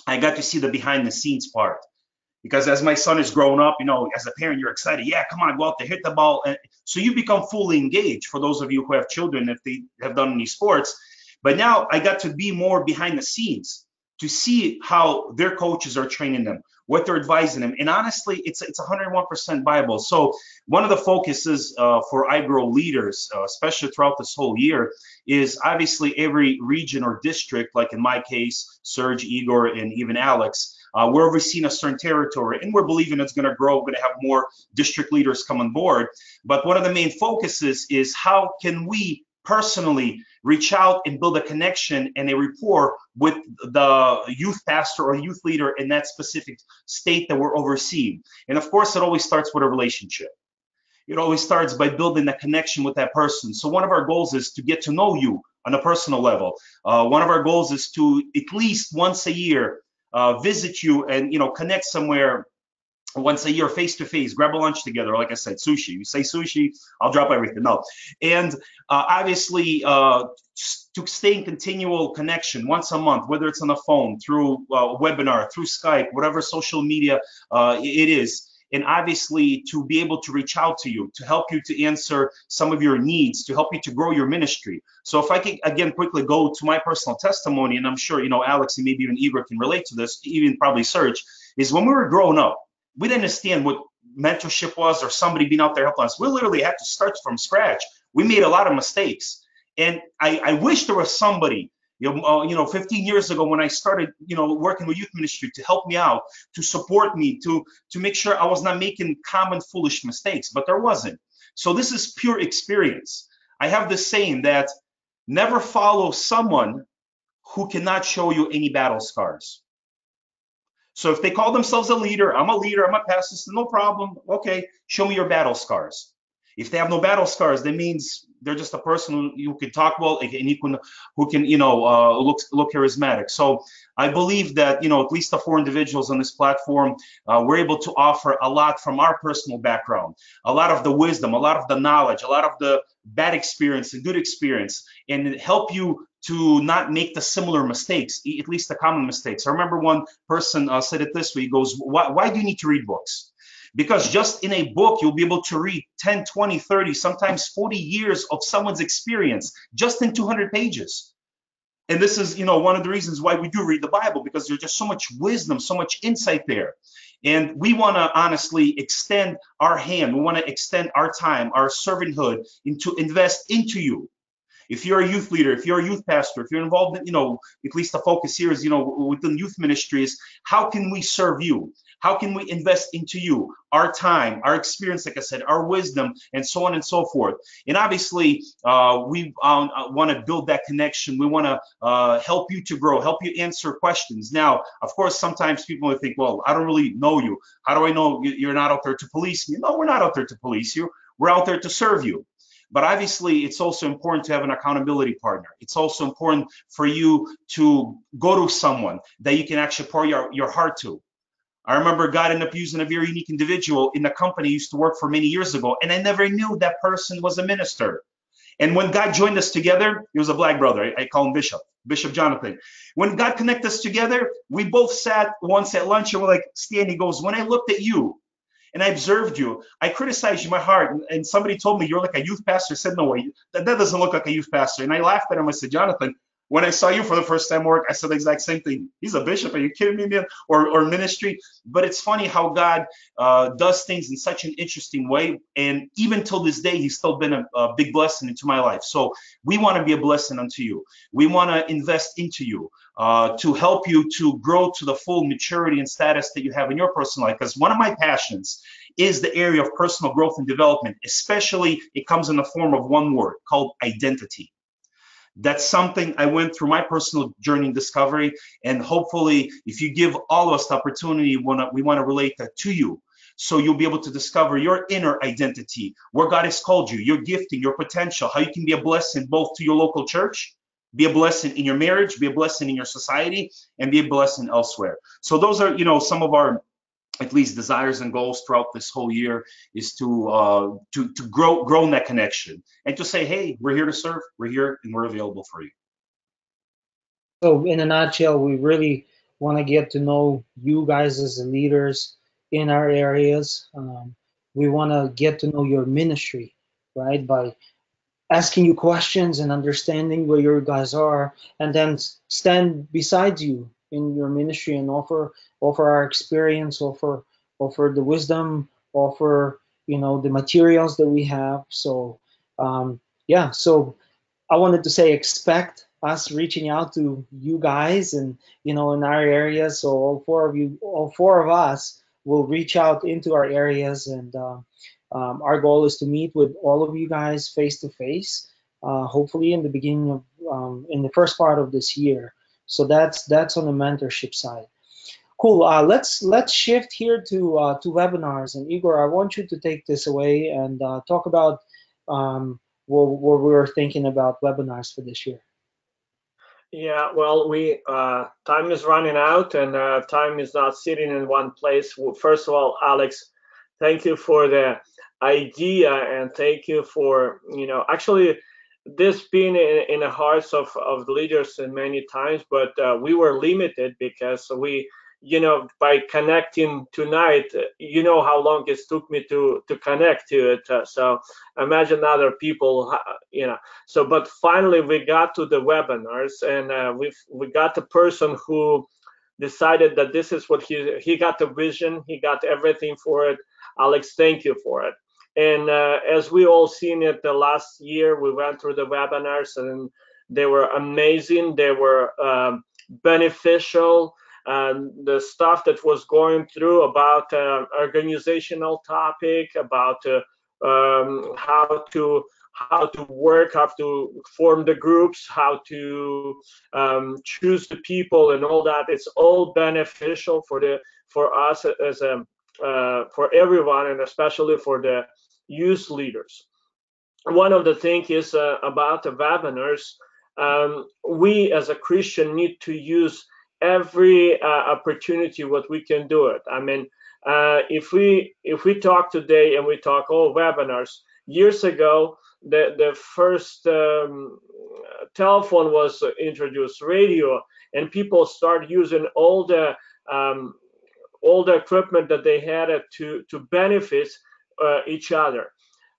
I got to see the behind the scenes part. Because as my son is growing up, you know, as a parent, you're excited. Yeah, come on, go out there, hit the ball. And so you become fully engaged, for those of you who have children, if they have done any sports. But now I got to be more behind the scenes to see how their coaches are training them, what they're advising them. And honestly, it's 101% Bible. So one of the focuses for iGrow leaders, especially throughout this whole year, is obviously every region or district, like in my case, Serge, Igor, and even Alex, we're overseeing a certain territory, and we're believing it's going to grow. We're going to have more district leaders come on board. But one of the main focuses is how can we personally reach out and build a connection and a rapport with the youth pastor or youth leader in that specific state that we're overseeing. And of course, it always starts with a relationship. It always starts by building a connection with that person. So one of our goals is to get to know you on a personal level. One of our goals is to at least once a year visit you and, you know, connect somewhere once a year, face to face, grab a lunch together. Like I said, sushi. You say sushi, I'll drop everything. No, and obviously to stay in continual connection once a month, whether it's on the phone, through webinar, through Skype, whatever social media it is. And obviously to be able to reach out to you, to help you to answer some of your needs, to help you to grow your ministry. So if I can, again, quickly go to my personal testimony, and I'm sure, you know, Alex and maybe even Igor can relate to this, even probably Serge, is when we were growing up, we didn't understand what mentorship was or somebody being out there helping us. We literally had to start from scratch. We made a lot of mistakes. And I wish there was somebody, 15 years ago when I started, working with youth ministry, to help me out, to support me, to make sure I was not making common foolish mistakes, but there wasn't. So this is pure experience. I have this saying that never follow someone who cannot show you any battle scars. So if they call themselves a leader, I'm a pastor, so no problem. Okay, show me your battle scars. If they have no battle scars, that means they're just a person who you can talk well and who can look charismatic. So I believe that at least the 4 individuals on this platform, we're able to offer a lot from our personal background, a lot of the wisdom, a lot of the knowledge, a lot of the bad experience and good experience, and help you to not make the similar mistakes, at least the common mistakes. I remember one person said it this way. He goes, why do you need to read books? Because just in a book, you'll be able to read 10, 20, 30, sometimes 40 years of someone's experience just in 200 pages. And this is, one of the reasons why we do read the Bible, because there's just so much wisdom, so much insight there. And we want to honestly extend our hand. We want to extend our time, our servanthood, to invest into you. If you're a youth leader, if you're a youth pastor, if you're involved in, at least the focus here is, within youth ministries, how can we serve you? How can we invest into you? Our time, our experience, like I said, our wisdom, and so on and so forth. And obviously, we want to build that connection. We want to help you to grow, help you answer questions. Now, of course, sometimes people will think, well, I don't really know you. How do I know you're not out there to police me? No, we're not out there to police you. We're out there to serve you. But obviously, it's also important to have an accountability partner. It's also important for you to go to someone that you can actually pour your heart to. I remember God ended up using a very unique individual in the company I used to work for many years ago, and I never knew that person was a minister. And when God joined us together, he was a black brother. I call him Bishop Jonathan. When God connected us together, we both sat once at lunch and we're like, Stan, he goes, when I looked at you, and I observed you, I criticized you in my heart. And somebody told me you're like a youth pastor. I said, no way, that doesn't look like a youth pastor. And I laughed at him. I said, Jonathan, When I saw you for the first time, Mark, I said the exact same thing. He's a bishop. Are you kidding me, man? Or ministry. But it's funny how God does things in such an interesting way. And even till this day, he's still been a big blessing into my life. So we want to be a blessing unto you. We want to invest into you to help you to grow to the full maturity and status that you have in your personal life. Because one of my passions is the area of personal growth and development, especially it comes in the form of one word called identity. That's something I went through my personal journey and discovery. And hopefully, if you give all of us the opportunity, we want to relate that to you. So you'll be able to discover your inner identity, where God has called you, your gifting, your potential, how you can be a blessing both to your local church, be a blessing in your marriage, be a blessing in your society, and be a blessing elsewhere. So those are, some of our at least desires and goals throughout this whole year is to grow in that connection and to say, hey, we're here to serve, we're here, and we're available for you. So in a nutshell, we really want to get to know you guys as the leaders in our areas. We want to get to know your ministry, right? By asking you questions and understanding where your guys are, and then stand beside you in your ministry and offer our experience, offer the wisdom, offer the materials that we have. So yeah, so I wanted to say expect us reaching out to you guys and in our areas. So all four of us will reach out into our areas, and our goal is to meet with all of you guys face to face, hopefully in the beginning of in the first part of this year. So that's on the mentorship side. Cool. Let's shift here to webinars. And Igor, I want you to take this away and talk about what we were thinking about webinars for this year. Yeah, well, we time is running out, and time is not sitting in one place. Well, first of all, Alex, thank you for the idea, and thank you for actually this being in the hearts of leaders in many times, but we were limited because we by connecting tonight, how long it took me to connect to it. So imagine other people, So, but finally we got to the webinars, and we got the person who decided that this is what he got the vision, he got everything for it. Alex, thank you for it. And as we all seen it the last year, we went through the webinars, and they were amazing. They were beneficial. The stuff that was going through about organizational topic, about how to work, how to form the groups, how to choose the people, and all that. It's all beneficial for us as a for everyone, and especially for the youth leaders. One of the things is about the webinars. We as a Christian need to use every opportunity what we can do it. I mean, if we talk today and we talk webinars, years ago the first telephone was introduced, radio, and people start using all the equipment that they had to benefit each other.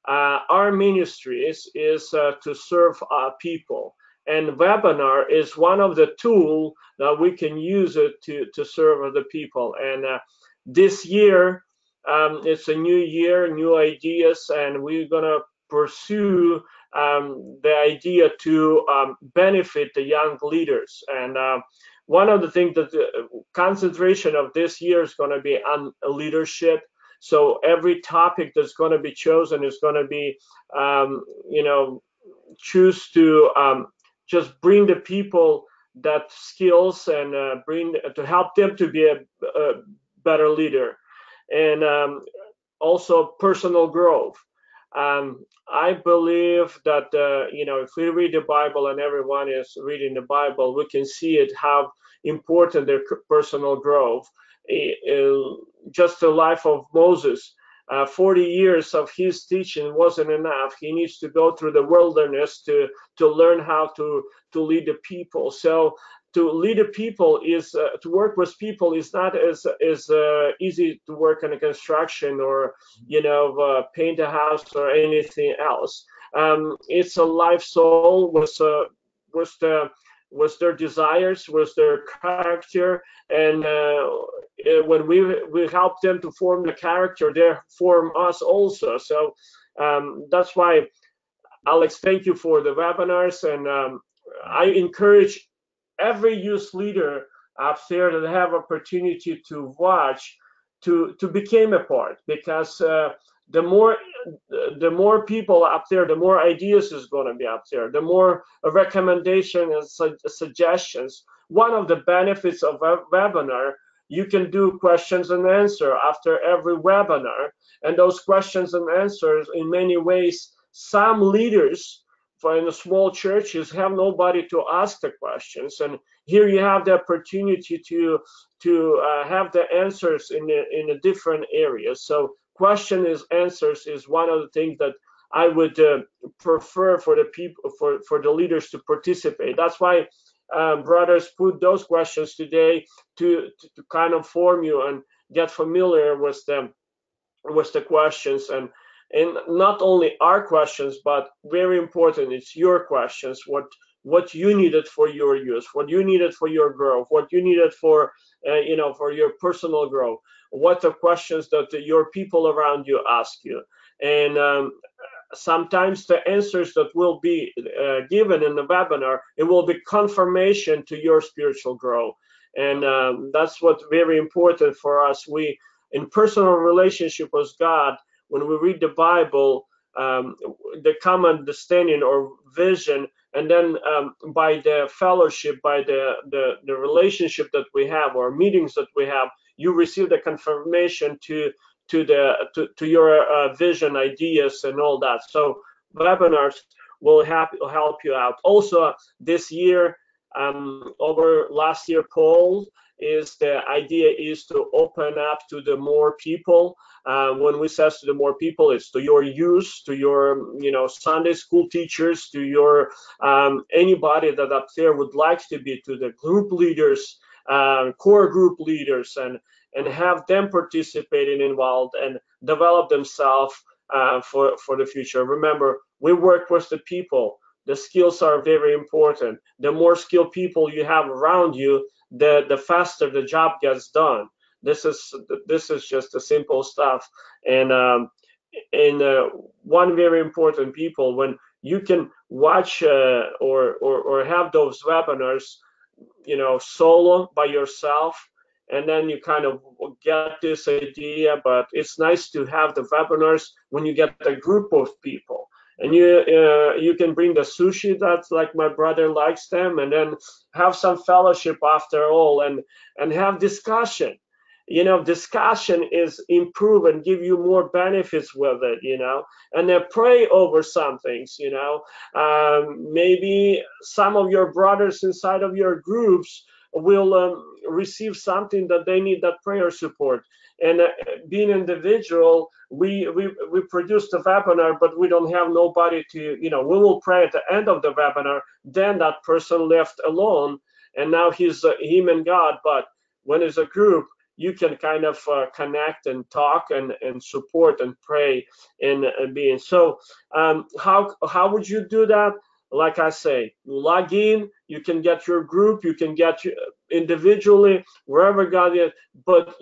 Our ministry is to serve people, and webinar is one of the tools that we can use it to serve other people. And this year, it's a new year, new ideas, and we're gonna pursue the idea to benefit the young leaders. And one of the things that the concentration of this year is going to be on leadership. So every topic that's going to be chosen is going to be, choose to just bring the people that skills, and bring to help them to be a better leader. And also personal growth. I believe that if we read the Bible, and everyone is reading the Bible, we can see it how important their personal growth. Just the life of Moses, 40 years of his teaching wasn't enough. He needs to go through the wilderness to learn how to lead the people. So to lead the people is to work with people is not as easy to work in a construction, or paint a house or anything else. It's a life soul with the was their desires, was their character, and when we help them to form the character, they form us also. So that's why, Alex, thank you for the webinars, and I encourage every youth leader up there that have opportunity to watch to become a part, because the more the more people up there, the more ideas is going to be up there, the more recommendation and suggestions. One of the benefits of a webinar, you can do questions and answer after every webinar, and those questions and answers, in many ways, some leaders for in the small churches have nobody to ask the questions, and here you have the opportunity to have the answers in a different areas. So question is answers is one of the things that I would prefer for the people, for the leaders to participate. That's why brothers put those questions today to kind of form you and get familiar with them, with the questions, and not only our questions, but very important, it's your questions. What you needed for your use, what you needed for your growth, what you needed for for your personal growth, what the questions that your people around you ask you. And sometimes the answers that will be given in the webinar, it will be confirmation to your spiritual growth. And that's what's very important for us. We, in personal relationship with God, when we read the Bible, the common understanding or vision, and then by the fellowship, by the relationship that we have, or meetings that we have, you receive the confirmation to your vision, ideas, and all that. So webinars will help you out. Also, this year, over last year poll, is the idea is to open up to the more people. When we says to the more people, it's to your youth, to your Sunday school teachers, to your anybody that up there would like to be, to the group leaders, core group leaders, and have them participate and involved and develop themselves for the future. Remember, we work with the people. The skills are very important. The more skilled people you have around you, the faster the job gets done. This is just the simple stuff. And one very important people, when you can watch or have those webinars, solo by yourself, and then you kind of get this idea. But it's nice to have the webinars when you get a group of people, and you can bring the sushi, that's like my brother likes them, and then have some fellowship after all, and have discussion. Discussion is improve and give you more benefits with it, and then pray over some things. Maybe some of your brothers inside of your groups will receive something that they need, that prayer support. And being individual, we produce the webinar, but we don't have nobody to, we will pray at the end of the webinar, then that person left alone, and now he's him and God. But when it's a group, you can kind of connect and talk and support and pray and be. So how would you do that? Like I say, log in, you can get your group, you can get individually, wherever God is, but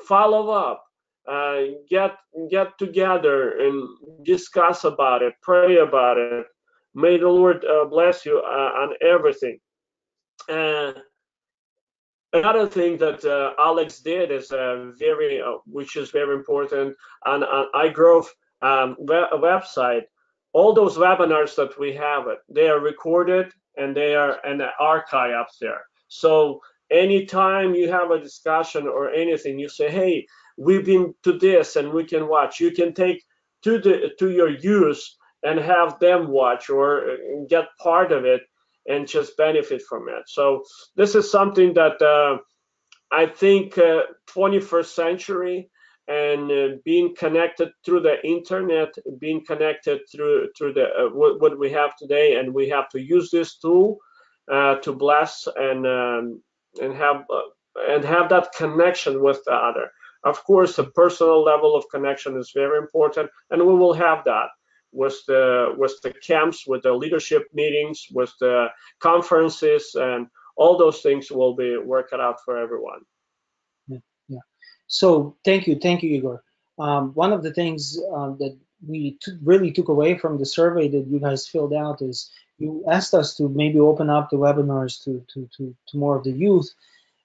follow up, get together and discuss about it, pray about it. May the Lord bless you on everything. Another thing that Alex did is which is very important on iGrow website. All those webinars that we have, they are recorded and they are in the archive up there. So anytime you have a discussion or anything, you say, hey, we've been to this and we can watch. You can take to your use and have them watch or get part of it and just benefit from it. So this is something that I think 21st century, and being connected through the internet, being connected through the what we have today, and we have to use this tool to bless and have that connection with the other. Of course, the personal level of connection is very important, and we will have that. with the camps, with the leadership meetings, with the conferences, and all those things will be worked out for everyone. Yeah, yeah. So thank you, Igor. One of the things that we really took away from the survey that you guys filled out is you asked us to maybe open up the webinars to more of the youth.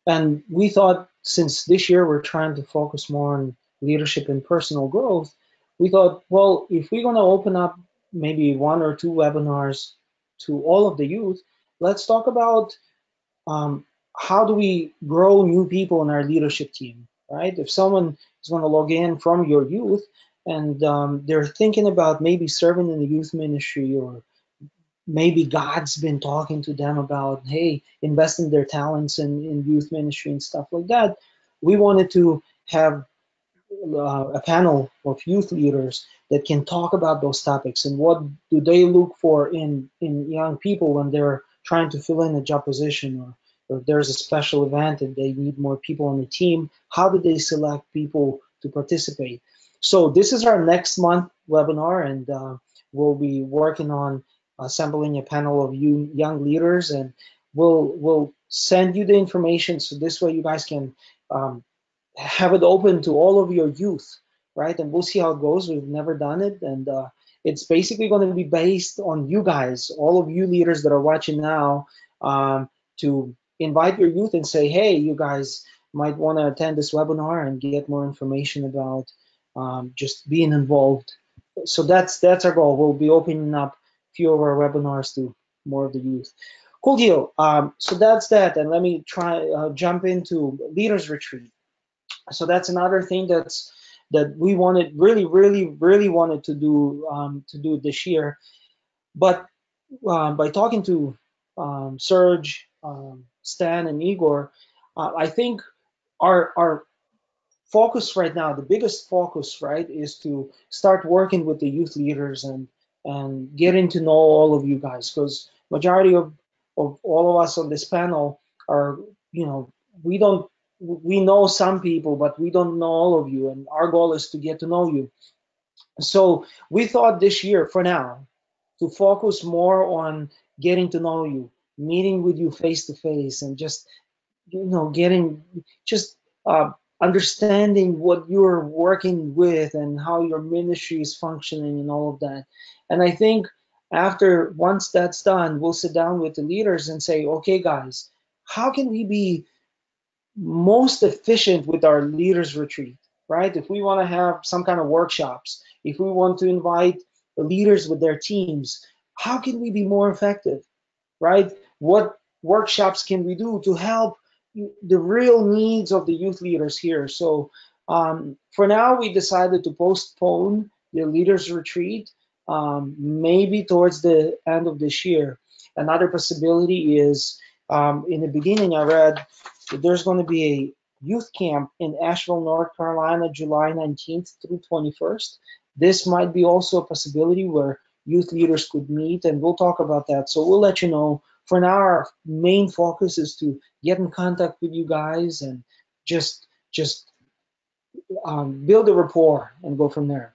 And we thought, since this year we're trying to focus more on leadership and personal growth, we thought, well, if we're going to open up maybe 1 or 2 webinars to all of the youth, let's talk about how do we grow new people in our leadership team, right? If someone is going to log in from your youth and they're thinking about maybe serving in the youth ministry, or maybe God's been talking to them about, hey, investing their talents in youth ministry and stuff like that, we wanted to have a panel of youth leaders that can talk about those topics and what do they look for in young people when they're trying to fill in a job position, or if there's a special event and they need more people on the team, how do they select people to participate? So this is our next month webinar, and we'll be working on assembling a panel of you young leaders, and we'll send you the information so this way you guys can have it open to all of your youth, right? And we'll see how it goes. We've never done it, and it's basically going to be based on you guys, all of you leaders that are watching now, to invite your youth and say, hey, you guys might want to attend this webinar and get more information about just being involved. So that's our goal. We'll be opening up a few of our webinars to more of the youth. Cool deal. So that's that, and let me try jump into Leaders Retreat. So that's another thing that we wanted, really wanted to do this year. But by talking to Serge, Stan, and Igor, I think our focus right now, the biggest focus, right, is to start working with the youth leaders and getting to know all of you guys, because majority of all of us on this panel are, you know, we know some people, but we don't know all of you, and our goal is to get to know you. So we thought this year, for now, to focus more on getting to know you, meeting with you face to face, and just getting just understanding what you're working with and how your ministry is functioning and all of that. And I think once that's done, we'll sit down with the leaders and say, okay, guys, how can we be most efficient with our leaders retreat, right? If we want to have some kind of workshops, if we want to invite the leaders with their teams, how can we be more effective, right? What workshops can we do to help the real needs of the youth leaders here? So for now, we decided to postpone the leaders retreat, maybe towards the end of this year. Another possibility is, in the beginning, I read that there's going to be a youth camp in Asheville, North Carolina, July 19th through 21st. This might be also a possibility where youth leaders could meet, and we'll talk about that. So we'll let you know. For now, our main focus is to get in contact with you guys and just build a rapport and go from there.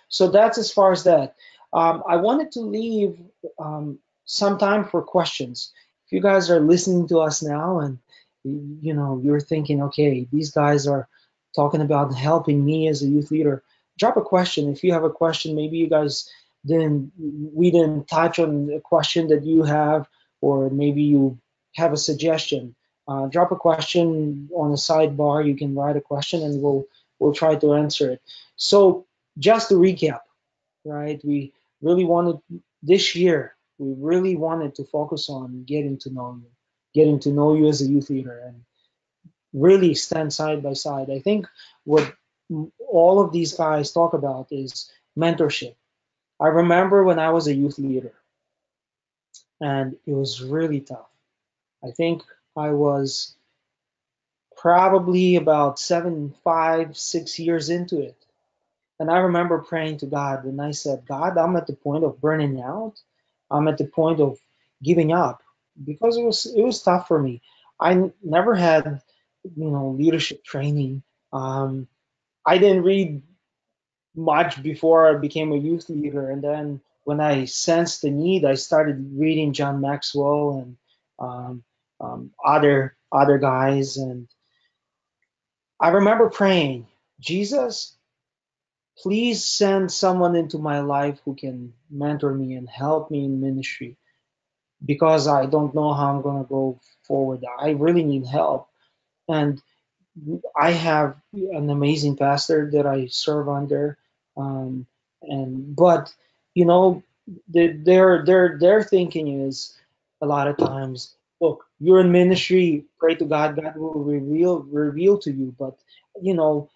So that's as far as that. I wanted to leave some time for questions. If you guys are listening to us now and you're thinking, okay, these guys are talking about helping me as a youth leader, drop a question. If you have a question, maybe you guys we didn't touch on a question that you have, or maybe you have a suggestion. Drop a question on the sidebar. You can write a question and we'll try to answer it. So just to recap, right? This year, we really wanted to focus on getting to know you as a youth leader, and really stand side by side. I think what all of these guys talk about is mentorship. I remember when I was a youth leader, and it was really tough. I think I was probably about 6 years into it. And I remember praying to God, and I said, God, I'm at the point of burning out. I'm at the point of giving up, because it was tough for me. I never had, leadership training. I didn't read much before I became a youth leader. And then when I sensed the need, I started reading John Maxwell and other guys. And I remember praying, Jesus, please send someone into my life who can mentor me and help me in ministry because I don't know how I'm going to go forward. I really need help. And I have an amazing pastor that I serve under, um, and but you know, their thinking is a lot of times, look, you're in ministry, pray to God, God will reveal to you. But you know,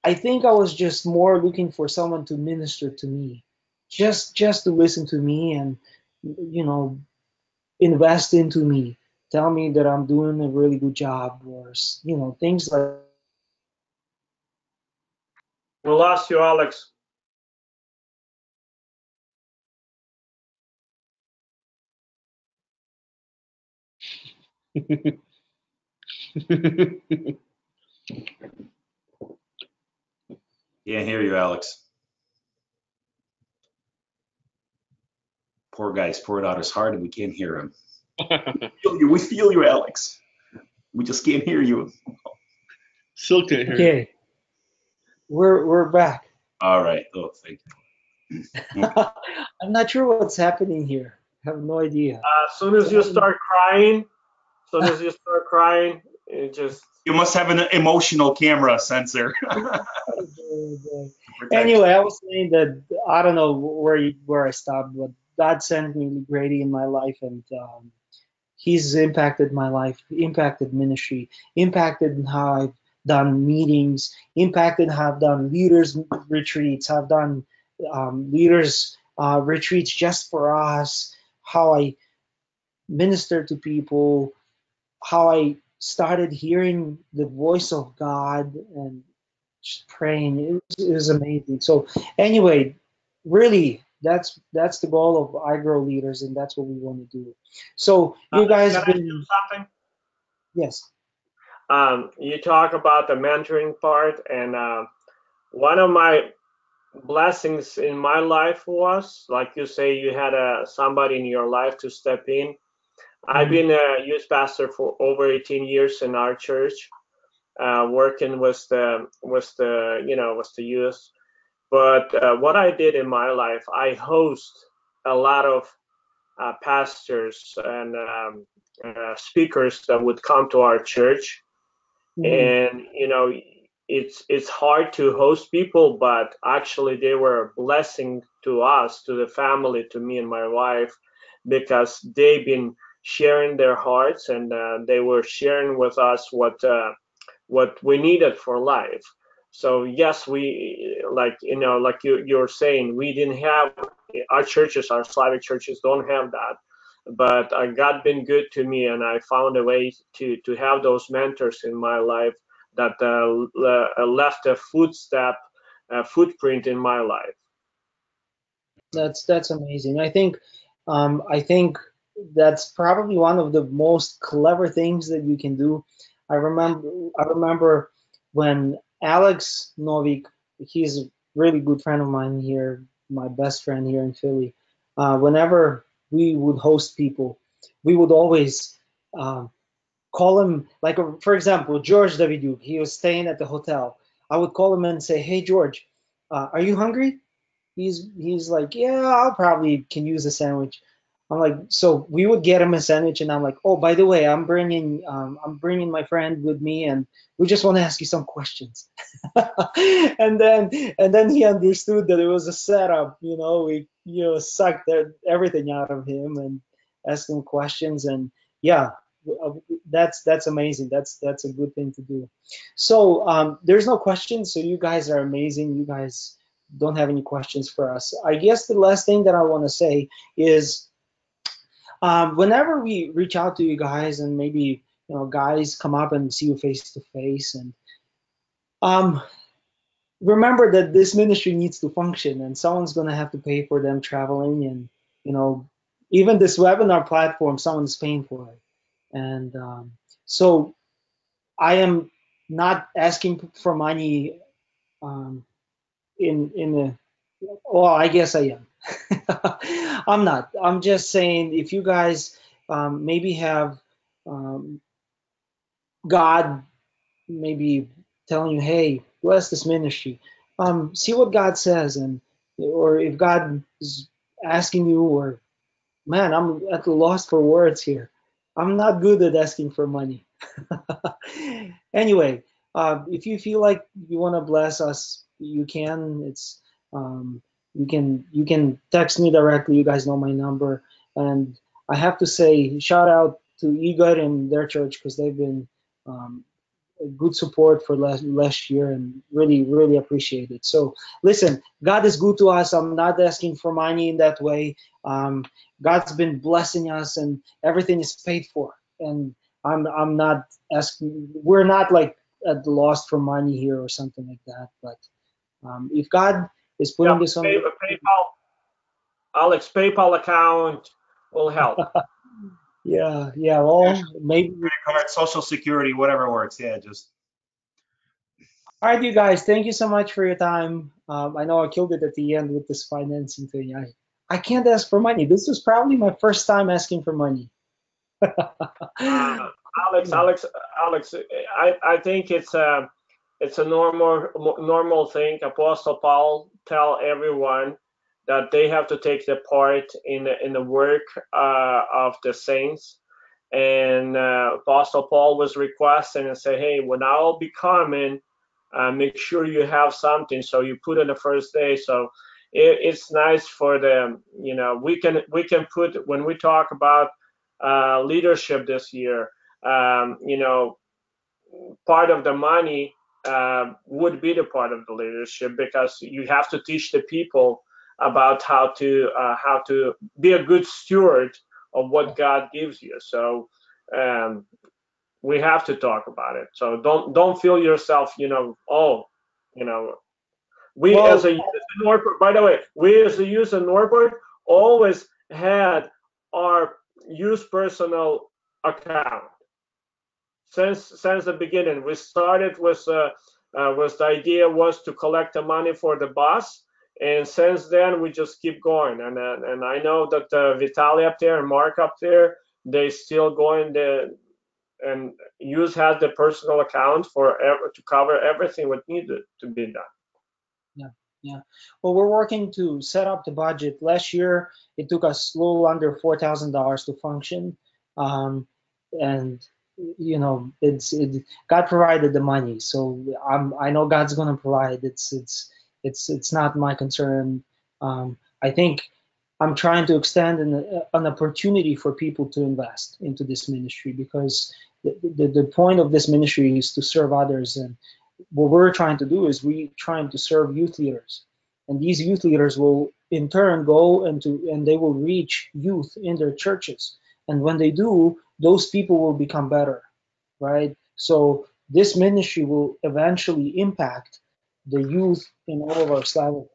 I think I was just more looking for someone to minister to me, just to listen to me and you know invest into me, tell me that I'm doing a really good job, or you know things like. We lost you, Alex. Can't hear you, Alex. Poor guy's poured out his heart and we can't hear him. We feel you, Alex. We just can't hear you. Still can't hear you. Okay, we're back. All right. Oh, thank you. Okay. I'm not sure what's happening here. I have no idea. As soon as you start crying, it just You must have an emotional camera sensor. Protect Anyway, I was saying that I don't know where I stopped, but God sent me Grady in my life, and He's impacted my life, impacted ministry, impacted how I've done meetings, impacted how I've done leaders retreats, I've done leaders retreats just for us, how I minister to people, how I started hearing the voice of God and just praying. It was amazing. So anyway, really, that's the goal of iGrow Leaders, and that's what we want to do. So you guys can I do been something? yes. You talk about the mentoring part, and one of my blessings in my life was, like you say, you had somebody in your life to step in. I've Mhm. been a youth pastor for over 18 years in our church, working with the youth. But what I did in my life, I host a lot of pastors and speakers that would come to our church, Mhm. and it's hard to host people, but actually they were a blessing to us, to the family, to me and my wife, because they've been sharing their hearts, and they were sharing with us what we needed for life. So yes, we, like you're saying, we didn't have, our churches, our Slavic churches don't have that, but God been good to me, and I found a way to have those mentors in my life that left a footprint in my life. That's amazing. I think that's probably one of the most clever things that you can do. I remember when Alex Novik, he's a really good friend of mine here, my best friend here in Philly. Whenever we would host people, we would always um, call him, like for example, George Daviduk. He was staying at the hotel. I would call him and say, "Hey George, are you hungry?" He's like, yeah, I'll probably can use a sandwich. I'm like, so we would get him a sandwich, and I'm like, oh, by the way, I'm bringing my friend with me, and we just want to ask you some questions. and then he understood that it was a setup. We sucked everything out of him and asked him questions, and yeah, that's amazing. That's a good thing to do. So there's no questions. So you guys are amazing. You guys don't have any questions for us. I guess the last thing that I want to say is whenever we reach out to you guys and maybe guys come up and see you face to face and um, remember that this ministry needs to function and someone's going to have to pay for them traveling and you know even this webinar platform someone's paying for it and so I am not asking for money um, in a, well, I guess I am. I'm not. I'm just saying if you guys maybe have um, God maybe telling you, hey, bless this ministry. See what God says, and or if God is asking you, or man, I'm at a loss for words here. I'm not good at asking for money. Anyway, if you feel like you want to bless us, you can. It's you can text me directly. You guys know my number, and I have to say shout out to Igor and their church because they've been um, good support for last year and really appreciate it. So listen, God is good to us. I'm not asking for money in that way. um, God's been blessing us and everything is paid for, and I'm not asking, we're not like at the loss for money here or something like that, but if God is Yeah, putting this on your PayPal, Alex, PayPal account will help. yeah, Yeah, well, maybe. credit card, social security, whatever works. Yeah, just All right, you guys, thank you so much for your time. I know I killed it at the end with this financing thing. I can't ask for money. This was probably my first time asking for money. Uh, Alex, I think it's a normal thing. Apostle Paul tell everyone that they have to take the part in the work of the saints. And Apostle Paul was requesting and say, hey, when I'll be coming, make sure you have something. So you put in the first day. So it's nice for them. You know, we can put when we talk about leadership this year. You know, part of the money would be the part of the leadership because you have to teach the people about how to be a good steward of what God gives you. So um, we have to talk about it. So don't feel yourself, oh, you know, we as Well, a youth in Northport, by the way, we as a youth in Northport always had our youth personal account since the beginning. We started with the idea was to collect the money for the bus, and since then we just keep going. And I know that Vitaly up there and Mark up there, they still going the and use has the personal account to cover everything what needed to be done. yeah, yeah. Well, we're working to set up the budget. Last year, it took us a little under $4,000 to function, and God provided the money, so I know God's gonna provide. It's not my concern. I think I'm trying to extend an opportunity for people to invest into this ministry because the point of this ministry is to serve others, and what we're trying to do is we trying to serve youth leaders, and these youth leaders will in turn go and they will reach youth in their churches, and when they do, those people will become better, right? So this ministry will eventually impact the youth in all of our Slavic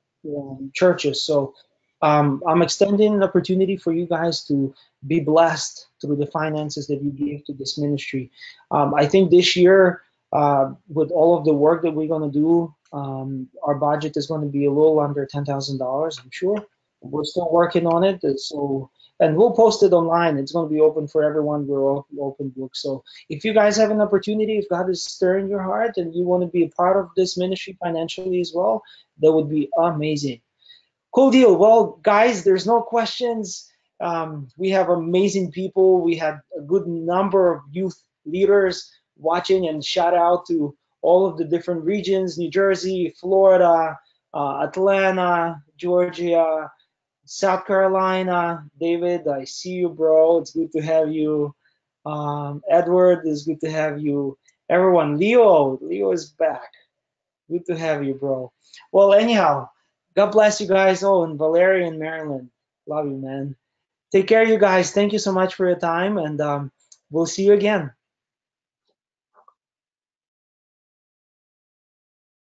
churches. So I'm extending an opportunity for you guys to be blessed through the finances that you give to this ministry. I think this year, with all of the work that we're going to do, our budget is going to be a little under $10,000, I'm sure. We're still working on it. And we'll post it online. It's going to be open for everyone. We're open book. So if you guys have an opportunity, if God is stirring your heart and you want to be a part of this ministry financially as well, that would be amazing. Cool deal. Well, guys, there's no questions. We have amazing people. We had a good number of youth leaders watching, and shout out to all of the different regions: New Jersey, Florida, Atlanta, Georgia, South Carolina. David, I see you, bro. It's good to have you. Edward, it's good to have you. Everyone, Leo is back. Good to have you, bro. Well, anyhow, God bless you guys. Oh, and Valeria and Maryland. Love you, man. Take care, you guys. Thank you so much for your time, and we'll see you again.